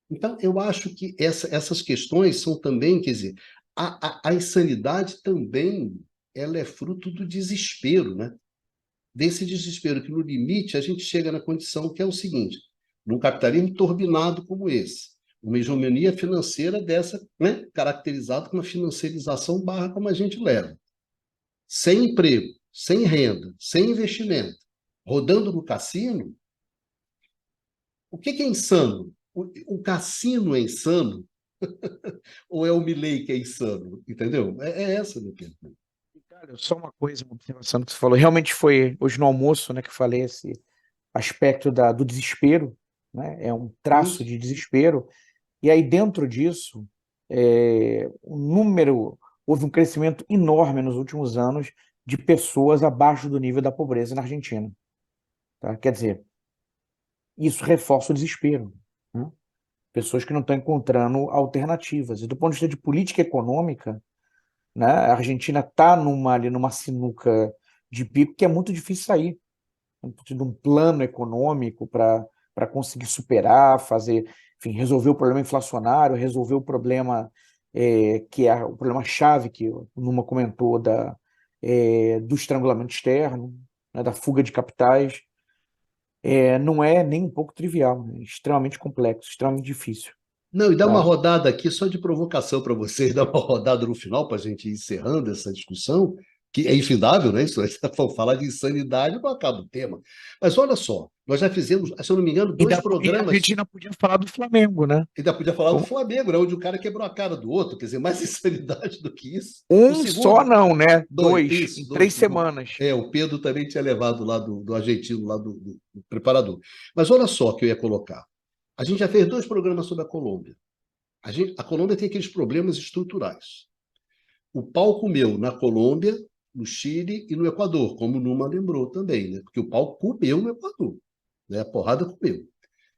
Então, eu acho que essas questões são também, quer dizer, a insanidade também ela é fruto do desespero, né? Desse desespero que, no limite, a gente chega na condição que é o seguinte, num capitalismo turbinado como esse, uma hegemonia financeira dessa, né, caracterizada como uma financiarização barra como a gente leva. Sem emprego, sem renda, sem investimento, rodando no cassino, o que é insano? O cassino é insano? Ou é o Milei que é insano? Entendeu? É essa a minha pergunta. Cara, só uma coisa, uma observação que você falou. Realmente foi hoje no almoço, né, que eu falei esse aspecto do desespero, né? É um traço Isso. de desespero. E aí, dentro disso, houve um crescimento enorme nos últimos anos de pessoas abaixo do nível da pobreza na Argentina. Tá? Quer dizer, isso reforça o desespero, né? Pessoas que não estão encontrando alternativas. E do ponto de vista de política econômica, né, a Argentina está ali numa sinuca de bico que é muito difícil sair. De um plano econômico para conseguir superar, fazer, enfim, resolver o problema inflacionário, resolver o problema que é o problema chave que o Numa comentou do estrangulamento externo, né, da fuga de capitais. Não é nem um pouco trivial, né? É extremamente complexo, extremamente difícil. Não, e dá uma Tá? rodada aqui só de provocação para vocês, dá uma rodada no final para a gente ir encerrando essa discussão, que é infindável, né? Isso, falar de insanidade não acaba o tema. Mas olha só, nós já fizemos, se eu não me engano, E dois a programas. gente ainda podia falar do Flamengo, né? Ainda podia falar do Flamengo, né? Onde o cara quebrou a cara do outro, quer dizer, mais insanidade do que isso. O Um só segundo, não, né? dois, Dois, isso, em dois. 3 semanas. O Pedro também tinha levado lá do argentino, lá do preparador. Mas olha só o que eu ia colocar. A gente já fez 2 programas sobre a Colômbia. A Colômbia tem aqueles problemas estruturais. O pau comeu na Colômbia, no Chile e no Equador, como o Numa lembrou também, né? Porque o pau comeu no Equador, né? A porrada comeu.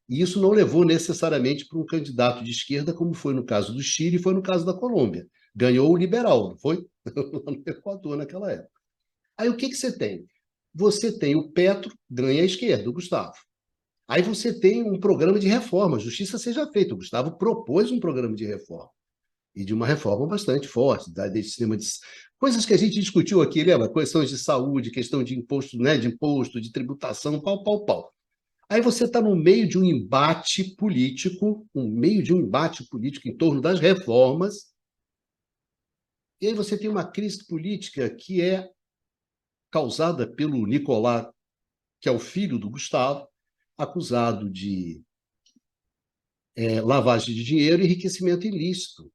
E isso não levou necessariamente para um candidato de esquerda, como foi no caso do Chile e foi no caso da Colômbia. Ganhou o liberal, não foi? Lá no Equador, naquela época. Aí o que você tem? Você tem o Petro, ganha a esquerda, o Gustavo. Aí você tem um programa de reforma, justiça seja feita. O Gustavo propôs um programa de reforma. E de uma reforma bastante forte, desse sistema de coisas que a gente discutiu aqui, lembra? Questões de saúde, questão de imposto, né? De imposto, de tributação, pau. Aí você está no meio de um embate político, em torno das reformas, e aí você tem uma crise política que é causada pelo Nicolás, que é o filho do Gustavo, acusado de lavagem de dinheiro e enriquecimento ilícito.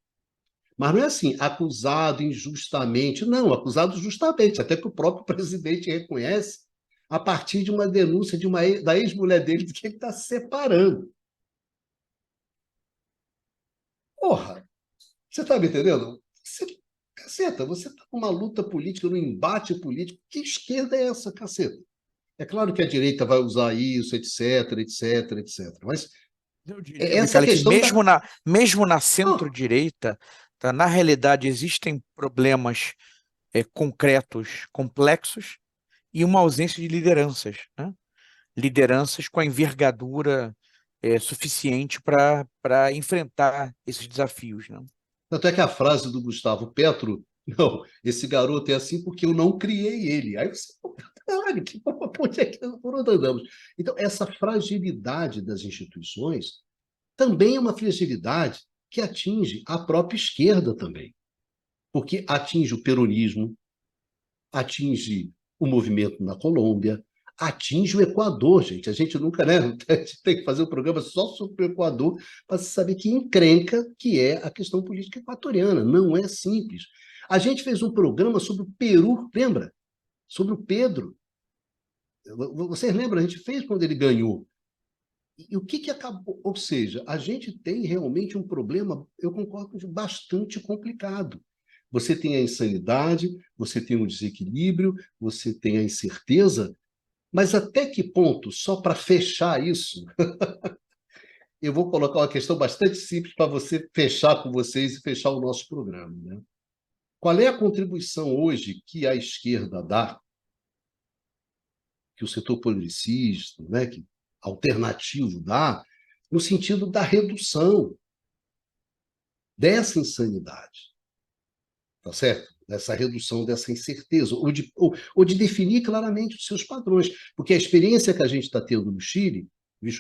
Mas não é assim, acusado injustamente, não, acusado justamente, até que o próprio presidente reconhece a partir de uma denúncia da ex-mulher dele de que ele está se separando. Porra, você está me entendendo? Caceta, você está numa luta política, num embate político. Que esquerda é essa, caceta? É claro que a direita vai usar isso, etc, etc, etc. Mas Eu diria, essa Michele, que questão da. mesmo na Oh, centro-direita, tá, na realidade existem problemas concretos, complexos, e uma ausência de lideranças, né? Lideranças com a envergadura suficiente para enfrentar esses desafios, né? tanto é que a frase do Gustavo Petro, não, esse garoto é assim porque eu não criei ele. Aí você, caralho, por onde andamos? Então, essa fragilidade das instituições também é uma fragilidade que atinge a própria esquerda também, porque atinge o peronismo, atinge o movimento na Colômbia, atinge o Equador, gente. A gente nunca, né? A gente tem que fazer um programa só sobre o Equador para saber que encrenca que é a questão política equatoriana. Não é simples. A gente fez um programa sobre o Peru, lembra? Sobre o Pedro. Vocês lembram? A gente fez quando ele ganhou. E o que acabou? Ou seja, a gente tem realmente um problema, eu concordo, bastante complicado. Você tem a insanidade, você tem o desequilíbrio, você tem a incerteza, mas até que ponto, só para fechar isso, eu vou colocar uma questão bastante simples para você fechar com vocês e fechar o nosso programa, né? Qual é a contribuição hoje que a esquerda dá, que o setor progressista, né, que alternativo dá, no sentido da redução dessa insanidade, tá certo? Dessa redução dessa incerteza, ou de definir claramente os seus padrões, porque a experiência que a gente está tendo no Chile,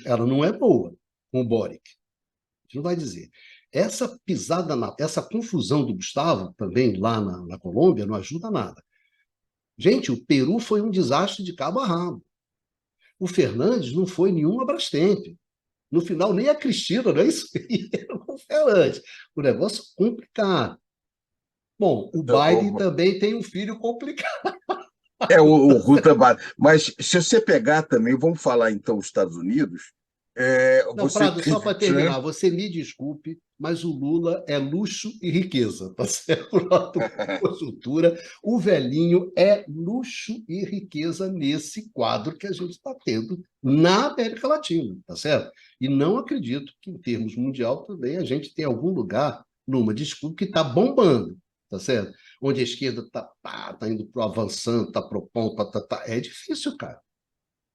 ela não é boa com o Boric, a gente não vai dizer. Essa pisada, essa confusão do Gustavo, também lá na Colômbia, não ajuda nada. Gente, o Peru foi um desastre de cabo a rabo. O Fernandes não foi nenhum Abrastemp. No final, nem a Cristina, não é isso? Era o Fernandes. O negócio complicado. Bom, o Biden também tem um filho complicado. O Ruta Bar. Mas se você pegar também, vamos falar então os Estados Unidos, Não, você Prado, só teve para terminar, Trump. você me desculpe, mas o Lula é luxo e riqueza, tá certo? Conjuntura, o velhinho é luxo e riqueza nesse quadro que a gente está tendo na América Latina, tá certo? E não acredito que, em termos mundial, também a gente tem algum lugar numa disputa que está bombando, tá certo? Onde a esquerda está indo pro avançando, está propondo, é difícil, cara.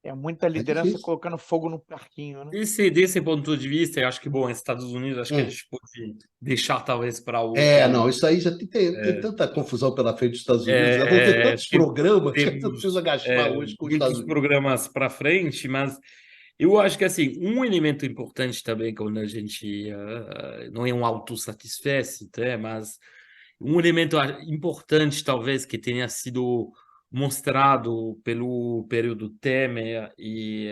É muita É liderança difícil. colocando fogo no parquinho, né? Desse ponto de vista, eu acho que, bom, Estados Unidos, acho que a Hum. gente pode deixar talvez para outro. Não, isso aí já tem tanta confusão pela frente dos Estados Unidos, já vão ter É, tantos programas que não temos precisa gastar hoje com os Estados muitos Unidos. programas para frente, mas eu acho que assim um elemento importante também quando a gente não é um autossatisfece, tá? Mas um elemento importante talvez que tenha sido mostrado pelo período Temer e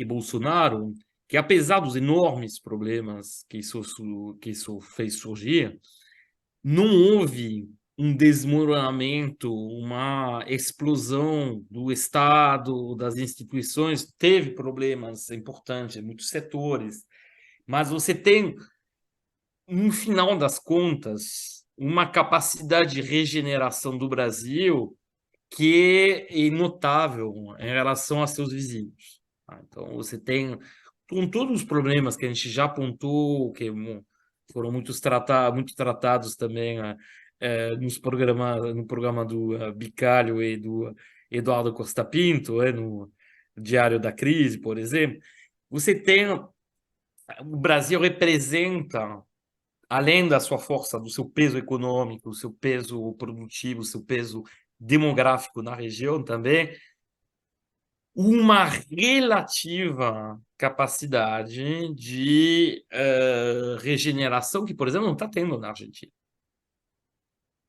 Bolsonaro, que apesar dos enormes problemas que isso fez surgir, não houve um desmoronamento, uma explosão do Estado, das instituições. Teve problemas importantes em muitos setores, mas você tem, no final das contas, uma capacidade de regeneração do Brasil que é notável em relação a seus vizinhos. Tá? Então, você tem, com todos os problemas que a gente já apontou, que foram muito tratados também no programa do Bicalho e do Eduardo Costa Pinto, no Diário da Crise, por exemplo, você tem, o Brasil representa, além da sua força, do seu peso econômico, do seu peso produtivo, do seu peso demográfico na região também, uma relativa capacidade de regeneração que, por exemplo, não está tendo na Argentina.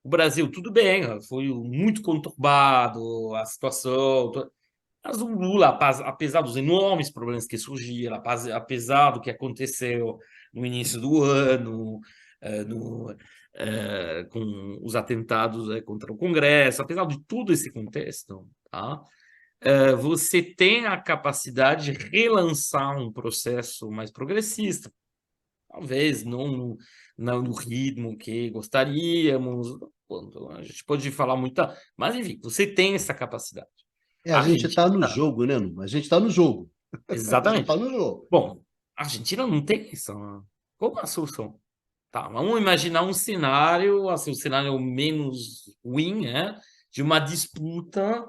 O Brasil, tudo bem, foi muito conturbado a situação, mas o Lula, apesar dos enormes problemas que surgiram, apesar do que aconteceu no início do ano, com os atentados contra o Congresso, apesar de todo esse contexto, tá? Você tem a capacidade de relançar um processo mais progressista, talvez não no ritmo que gostaríamos. A gente pode falar muita, mas enfim, você tem essa capacidade. A A gente está no Argentina, jogo, né, Nuno? A gente está no jogo. A gente exatamente. está no jogo. Bom, a Argentina não tem essa. Qual é a solução? Tá, vamos imaginar um cenário, assim, um cenário menos ruim, né? De uma disputa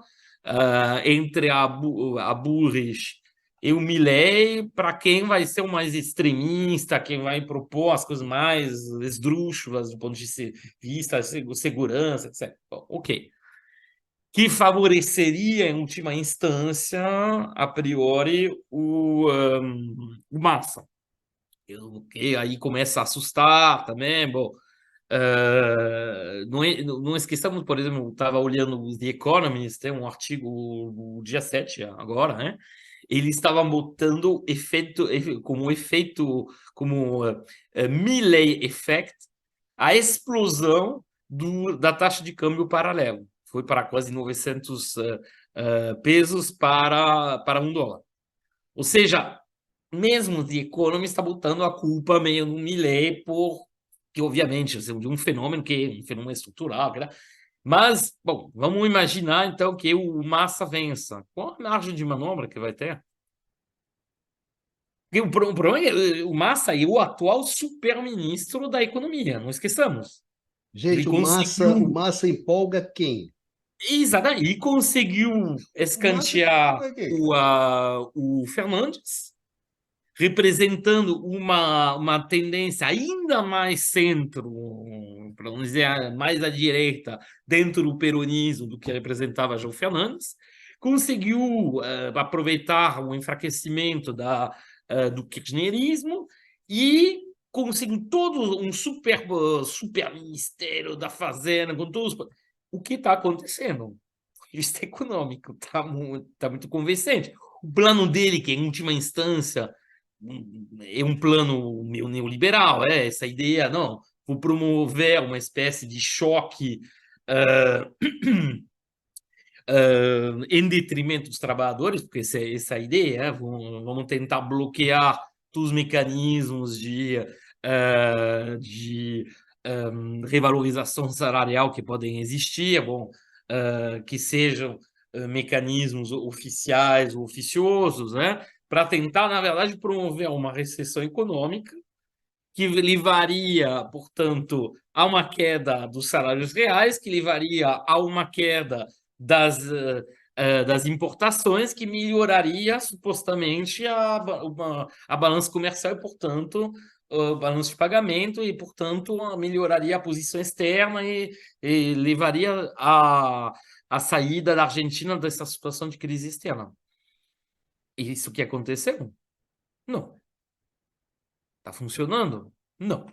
entre a Bullrich e o Milei para quem vai ser o mais extremista, quem vai propor as coisas mais esdrúxulas do ponto de vista de segurança, etc. Bom, ok. Que favoreceria, em última instância, a priori, o Massa. Que aí começa a assustar também. Bom, não esqueçamos, por exemplo, eu estava olhando o The Economist, tem um artigo o dia 7 agora, né? Ele estava botando como Milley Effect, a explosão da taxa de câmbio paralelo. Foi para quase 900 pesos para $1. Ou seja, mesmo o The Economist está botando a culpa meio no Milei que obviamente de um fenômeno estrutural, mas bom, vamos imaginar então que o Massa vença. Qual a margem de manobra que vai ter? Porque o problema é o Massa é o atual super-ministro da economia, não esqueçamos. Ele Gente, o conseguiu Massa empolga quem? exatamente, e conseguiu O Massa escantear empolga quem? o Fernandes, representando uma tendência ainda mais centro, para não dizer mais à direita, dentro do peronismo do que representava João Fernandes, conseguiu aproveitar o enfraquecimento do kirchnerismo e conseguiu todo um super ministério da Fazenda, com todos o que está acontecendo. O registro econômico está muito convincente. O plano dele, que em última instância é um plano neoliberal, essa ideia, não, vou promover uma espécie de choque em detrimento dos trabalhadores, porque essa é a ideia, vamos tentar bloquear todos os mecanismos de revalorização salarial que podem existir, que sejam mecanismos oficiais ou oficiosos, né? Para tentar, na verdade, promover uma recessão econômica que levaria, portanto, a uma queda dos salários reais, que levaria a uma queda das importações, que melhoraria supostamente a balança comercial e, portanto, o balanço de pagamento e, portanto, melhoraria a posição externa e levaria a saída da Argentina dessa situação de crise externa. E isso que aconteceu? Não. Está funcionando? Não.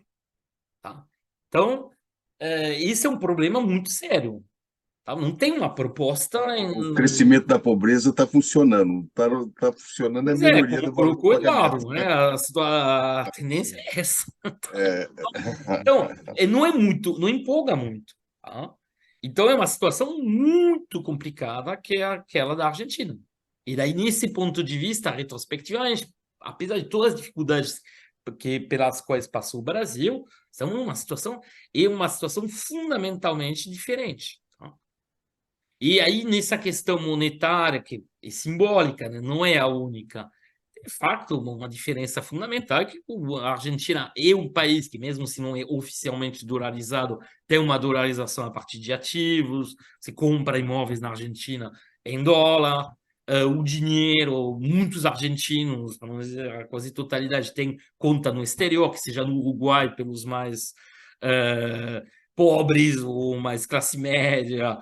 Tá? Então, esse é um problema muito sério. Tá? Não tem uma proposta O crescimento da pobreza está funcionando. Está funcionando a Pois melhoria como do valor do colocou pagamento. Eduardo, né? A tendência é essa. É, Então, não empolga muito. Tá? Então, é uma situação muito complicada que é aquela da Argentina. E daí, nesse ponto de vista, retrospectivamente, apesar de todas as dificuldades pelas quais passou o Brasil, é uma situação fundamentalmente diferente. Tá? E aí, nessa questão monetária, que é simbólica, né? Não é a única, de fato, uma diferença fundamental é que a Argentina é um país que, mesmo se não é oficialmente dolarizado, tem uma dolarização a partir de ativos, você compra imóveis na Argentina em dólar, o dinheiro, muitos argentinos, para não dizer a quase totalidade, tem conta no exterior, que seja no Uruguai pelos mais pobres ou mais classe média,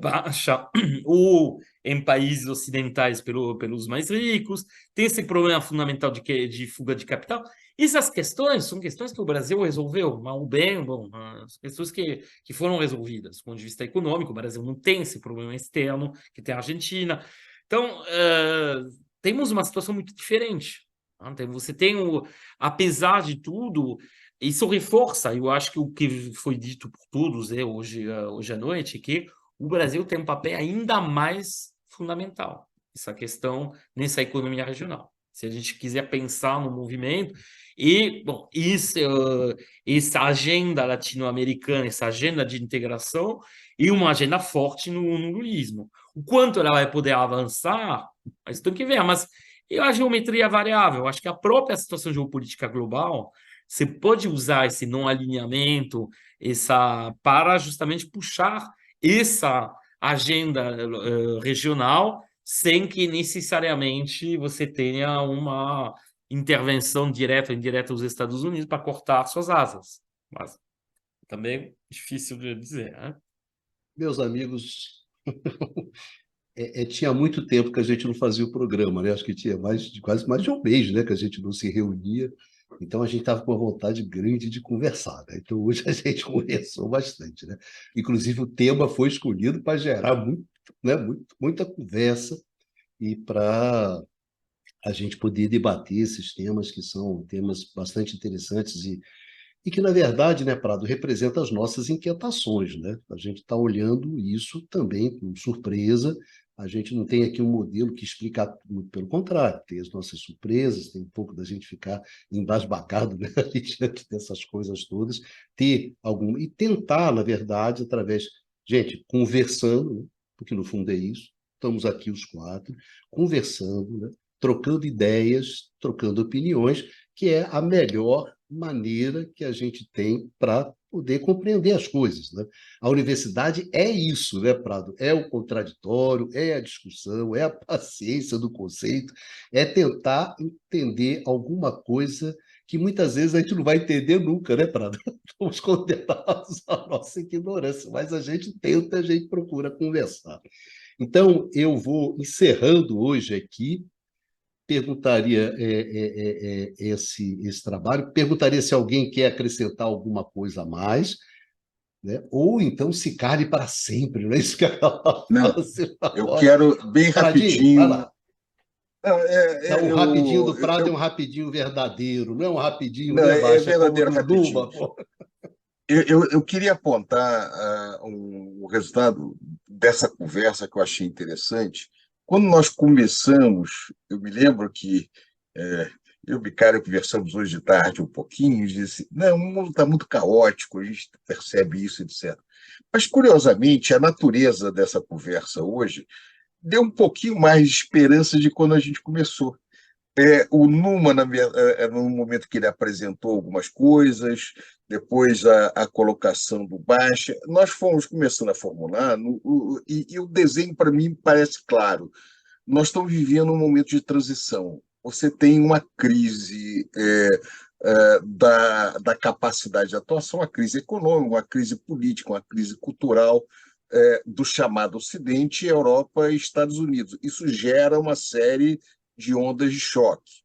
baixa, ou em países ocidentais pelos mais ricos, tem esse problema fundamental de fuga de capital. Essas questões são questões que o Brasil resolveu, mal bem, bom, as questões que foram resolvidas. Do ponto de vista econômico, o Brasil não tem esse problema externo que tem a Argentina. Então, temos uma situação muito diferente. Então, você tem, apesar de tudo, isso reforça, eu acho que o que foi dito por todos hoje à noite, que o Brasil tem um papel ainda mais fundamental, essa questão nessa economia regional. Se a gente quiser pensar no movimento, e, bom, essa agenda latino-americana, essa agenda de integração, e uma agenda forte no lulismo. O quanto ela vai poder avançar, mas tem que ver, mas a geometria é variável. Acho que a própria situação geopolítica global, você pode usar esse não alinhamento para justamente puxar essa agenda regional sem que necessariamente você tenha uma intervenção direta ou indireta dos Estados Unidos para cortar suas asas. Mas também é difícil de dizer, né? Meus amigos, tinha muito tempo que a gente não fazia o programa, né? Acho que tinha quase mais de um mês, né, que a gente não se reunia. Então a gente estava com uma vontade grande de conversar, né? Então hoje a gente conversou bastante, né? Inclusive o tema foi escolhido para gerar muita conversa e para a gente poder debater esses temas que são temas bastante interessantes e que, na verdade, né, Prado, representa as nossas inquietações, né? A gente está olhando isso também com surpresa. A gente não tem aqui um modelo que explica tudo, pelo contrário, tem as nossas surpresas, tem um pouco da gente ficar embasbacado, né, ali diante dessas coisas todas, e tentar, na verdade, através, gente, conversando, né, porque no fundo é isso, estamos aqui os quatro, conversando, né, trocando ideias, trocando opiniões, que é a melhor maneira que a gente tem para poder compreender as coisas, né? A universidade é isso, né, Prado? É o contraditório, é a discussão, é a paciência do conceito, é tentar entender alguma coisa que muitas vezes a gente não vai entender nunca, né, Prado? Estamos condenados à nossa ignorância, mas a gente tenta, a gente procura conversar. Então, eu vou encerrando hoje aqui, perguntaria esse trabalho, perguntaria se alguém quer acrescentar alguma coisa a mais, né? Ou então se cale para sempre, não é isso que ela Não, fala eu agora. quero bem Pradinho, vai rapidinho. lá. Não, É um rapidinho do Prado, é um rapidinho verdadeiro, não é um rapidinho, não, né, é Baixa? Como verdadeiro do rapidinho. Numa. Pô. Eu queria apontar um resultado dessa conversa que eu achei interessante. Quando nós começamos, eu me lembro que eu e o Bicário conversamos hoje de tarde um pouquinho, e disse, não, o mundo está muito caótico, a gente percebe isso, etc. Mas, curiosamente, a natureza dessa conversa hoje deu um pouquinho mais de esperança de quando a gente começou. O Numa, no momento que ele apresentou algumas coisas, depois a colocação do Baixa, nós fomos começando a formular, e o desenho, para mim, parece claro. Nós estamos vivendo um momento de transição. Você tem uma crise da capacidade de atuação, uma crise econômica, uma crise política, uma crise cultural do chamado Ocidente, Europa e Estados Unidos. Isso gera uma série de ondas de choque.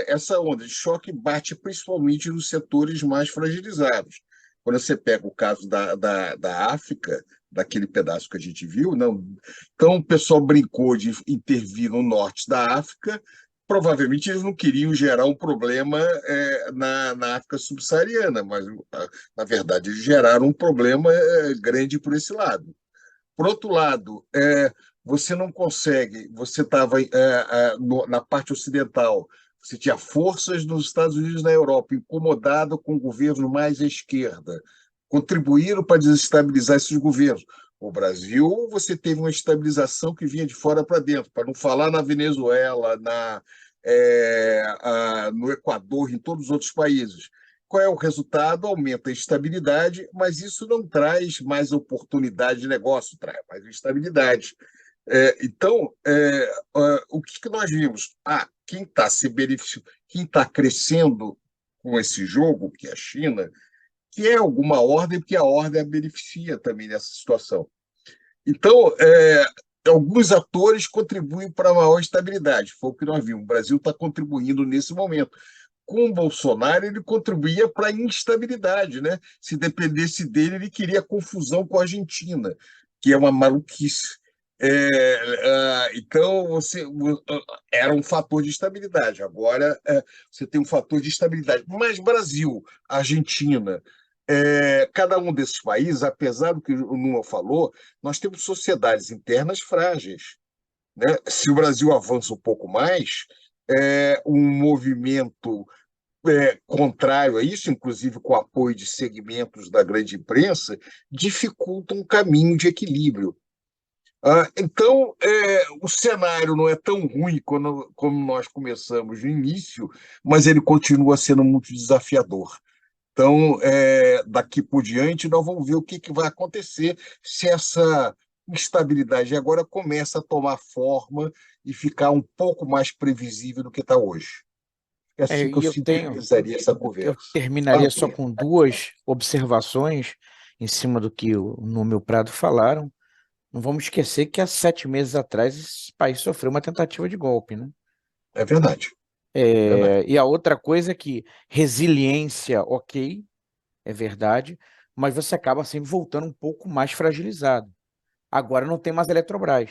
Essa onda de choque bate principalmente nos setores mais fragilizados. Quando você pega o caso da África, daquele pedaço que a gente viu, não. Então o pessoal brincou de intervir no norte da África, provavelmente eles não queriam gerar um problema na África subsaariana, mas, na verdade, eles geraram um problema grande por esse lado. Por outro lado, você não consegue, você estava na parte ocidental, você tinha forças nos Estados Unidos e na Europa, incomodado com o governo mais à esquerda, contribuíram para desestabilizar esses governos. O Brasil, você teve uma estabilização que vinha de fora para dentro, para não falar na Venezuela, no Equador, em todos os outros países. Qual é o resultado? Aumenta a instabilidade, mas isso não traz mais oportunidade de negócio, traz mais instabilidade. Então, o que nós vimos? Quem está se beneficiando, quem está crescendo com esse jogo, que é a China, que é alguma ordem, porque a ordem a beneficia também nessa situação. Então, alguns atores contribuem para a maior estabilidade. Foi o que nós vimos. O Brasil está contribuindo nesse momento. Com o Bolsonaro, ele contribuía para a instabilidade, né? Se dependesse dele, ele queria confusão com a Argentina, que é uma maluquice. Então, era um fator de estabilidade. Agora, você tem um fator de estabilidade. Mas Brasil, Argentina, cada um desses países, apesar do que o Numa falou, nós temos sociedades internas frágeis, né? Se o Brasil avança um pouco mais, um movimento contrário a isso, inclusive com o apoio de segmentos da grande imprensa, dificulta um caminho de equilíbrio. Então, o cenário não é tão ruim como nós começamos no início, mas ele continua sendo muito desafiador. Então, daqui por diante, nós vamos ver o que vai acontecer se essa instabilidade agora começa a tomar forma e ficar um pouco mais previsível do que está hoje. É assim que eu E sintetizaria essa eu conversa. terminaria só com duas observações em cima do que o Nuno e o Prado falaram. Não vamos esquecer que há 7 meses atrás esse país sofreu uma tentativa de golpe, né? É verdade. Verdade. E a outra coisa é que resiliência, ok, é verdade, mas você acaba sempre voltando um pouco mais fragilizado. Agora não tem mais Eletrobras,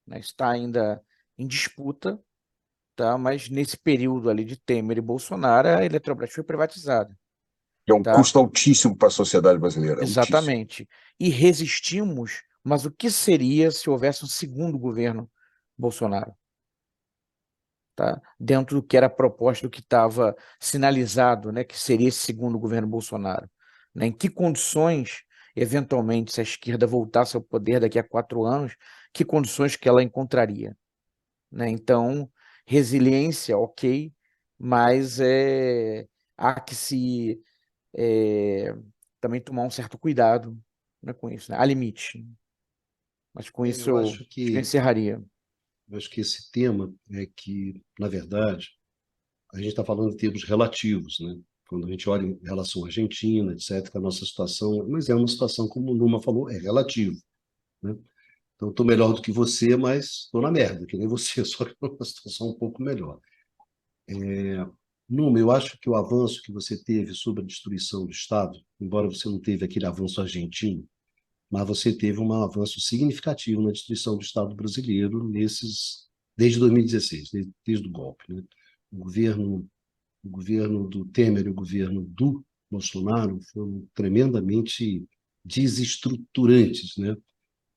né? Está ainda em disputa, tá? Mas nesse período ali de Temer e Bolsonaro, a Eletrobras foi privatizada, É um tá? custo altíssimo para a sociedade brasileira. Altíssimo. Exatamente. E resistimos, mas o que seria se houvesse um segundo governo Bolsonaro? Tá? Dentro do que era proposto, do que estava sinalizado, né, que seria esse segundo governo Bolsonaro. Né? Em que condições, eventualmente, se a esquerda voltasse ao poder daqui a 4 anos, que condições que ela encontraria? Né? Então, resiliência, ok, mas há que se também tomar um certo cuidado, né, com isso, né? Há limite. Mas com isso Eu acho que eu encerraria. acho que esse tema é que, na verdade, a gente está falando em termos relativos, né? Quando a gente olha em relação à Argentina, etc., que a nossa situação, mas é uma situação, como o Numa falou, é relativo, né? Então, estou melhor do que você, mas estou na merda, que nem você, só que numa situação um pouco melhor. Numa, eu acho que o avanço que você teve sobre a destruição do Estado, embora você não teve aquele avanço argentino, mas você teve um avanço significativo na destruição do Estado brasileiro desde 2016, desde o golpe, né? O governo do Temer e o governo do Bolsonaro foram tremendamente desestruturantes, né?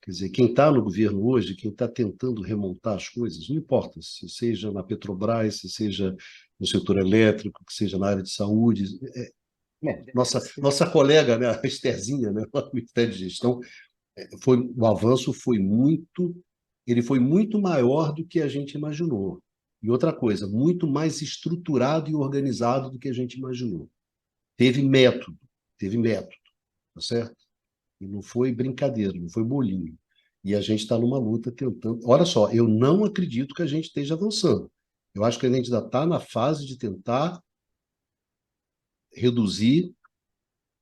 Quer dizer, quem está no governo hoje, quem está tentando remontar as coisas, não importa, se seja na Petrobras, se seja no setor elétrico, que seja na área de saúde, nossa colega, né, a Estherzinha, né, lá no Ministério de Gestão, o avanço ele foi muito maior do que a gente imaginou. E outra coisa, muito mais estruturado e organizado do que a gente imaginou. Teve método, tá certo? E não foi brincadeira, não foi bolinho. E a gente está numa luta tentando. Olha só, eu não acredito que a gente esteja avançando. Eu acho que a gente ainda está na fase de tentar reduzir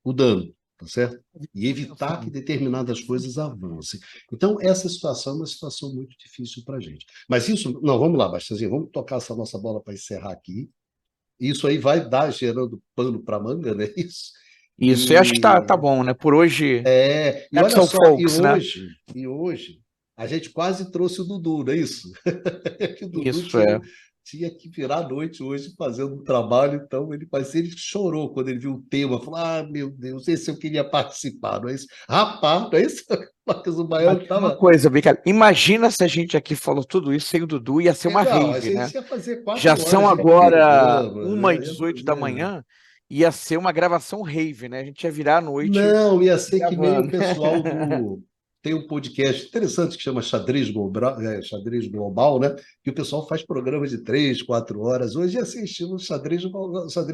o dano, tá certo? E evitar que determinadas coisas avancem. Então, essa situação é uma situação muito difícil para a gente. Mas isso, não, vamos lá, Bastazinho, vamos tocar essa nossa bola para encerrar aqui. Isso aí vai dar gerando pano para manga, né? Isso, eu acho que tá bom, né? Por hoje, E that's olha all, só, folks, né? hoje, a gente quase trouxe o Dudu, não é isso? Que o Dudu Isso, tinha que virar a noite hoje fazendo um trabalho, então ele chorou quando ele viu o tema, falou: ah, meu Deus, esse eu queria participar, não é isso? Rapaz, não é isso? Marcos do Baiano Uma estava. coisa, Bica, imagina se a gente aqui falou tudo isso sem o Dudu, ia ser uma Não, a rave, né? gente ia fazer Já 4 são horas de agora programa, né? 1h18 da manhã, ia ser uma gravação rave, né? A gente ia virar à noite Não, ia ser que nem o gravando. pessoal do. Tem um podcast interessante que chama Xadrez Global, né? Que o pessoal faz programas de 3, 4 horas. Hoje ia ser estilo xadrez global, sabe?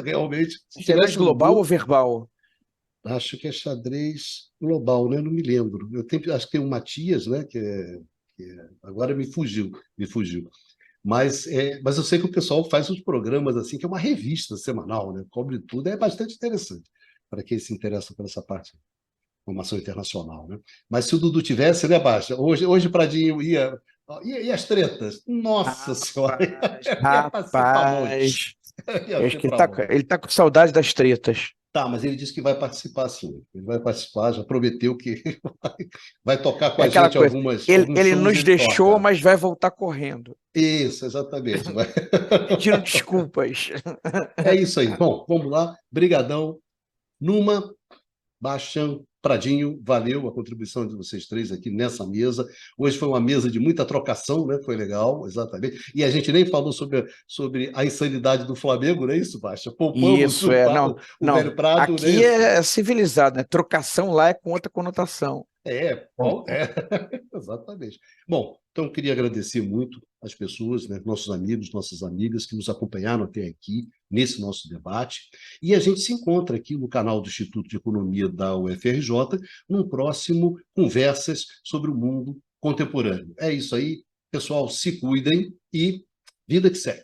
Realmente, se Xadrez tivesse o global ou Dudu, verbal? acho que é xadrez global, né? Não me lembro. Acho que tem o Matias, né? Agora me fugiu. Mas eu sei que o pessoal faz uns programas assim, que é uma revista semanal, né? Cobre tudo, é bastante interessante para quem se interessa por essa parte. formação internacional, né? Mas se o Dudu tivesse, né, Baixa? Hoje Pradinho ia... E as tretas? Nossa Senhora, ia participar muito. Rapaz, Ia eu acho ser que para bom. ele tá com saudade das tretas. Tá, mas ele disse que vai participar sim. Ele vai participar, já prometeu que vai tocar com É a aquela gente coisa. alguns Ele shows, nos ele deixou, toca. mas vai voltar correndo, Isso, exatamente. pedindo desculpas. É isso aí. Bom, vamos lá. Brigadão. Numa, Bastian, Pradinho, valeu a contribuição de vocês três aqui nessa mesa. Hoje foi uma mesa de muita trocação, né? Foi legal, exatamente. E a gente nem falou sobre a insanidade do Flamengo, não é isso, Bastian? Poupamos Isso, não, o velho não. Prado, não é Aqui isso? é civilizado, né? Trocação lá é com outra conotação. Exatamente. Bom, então eu queria agradecer muito as pessoas, né, nossos amigos, nossas amigas que nos acompanharam até aqui nesse nosso debate. E a gente se encontra aqui no canal do Instituto de Economia da UFRJ, num próximo Conversas sobre o Mundo Contemporâneo. É isso aí, pessoal, se cuidem e vida que segue.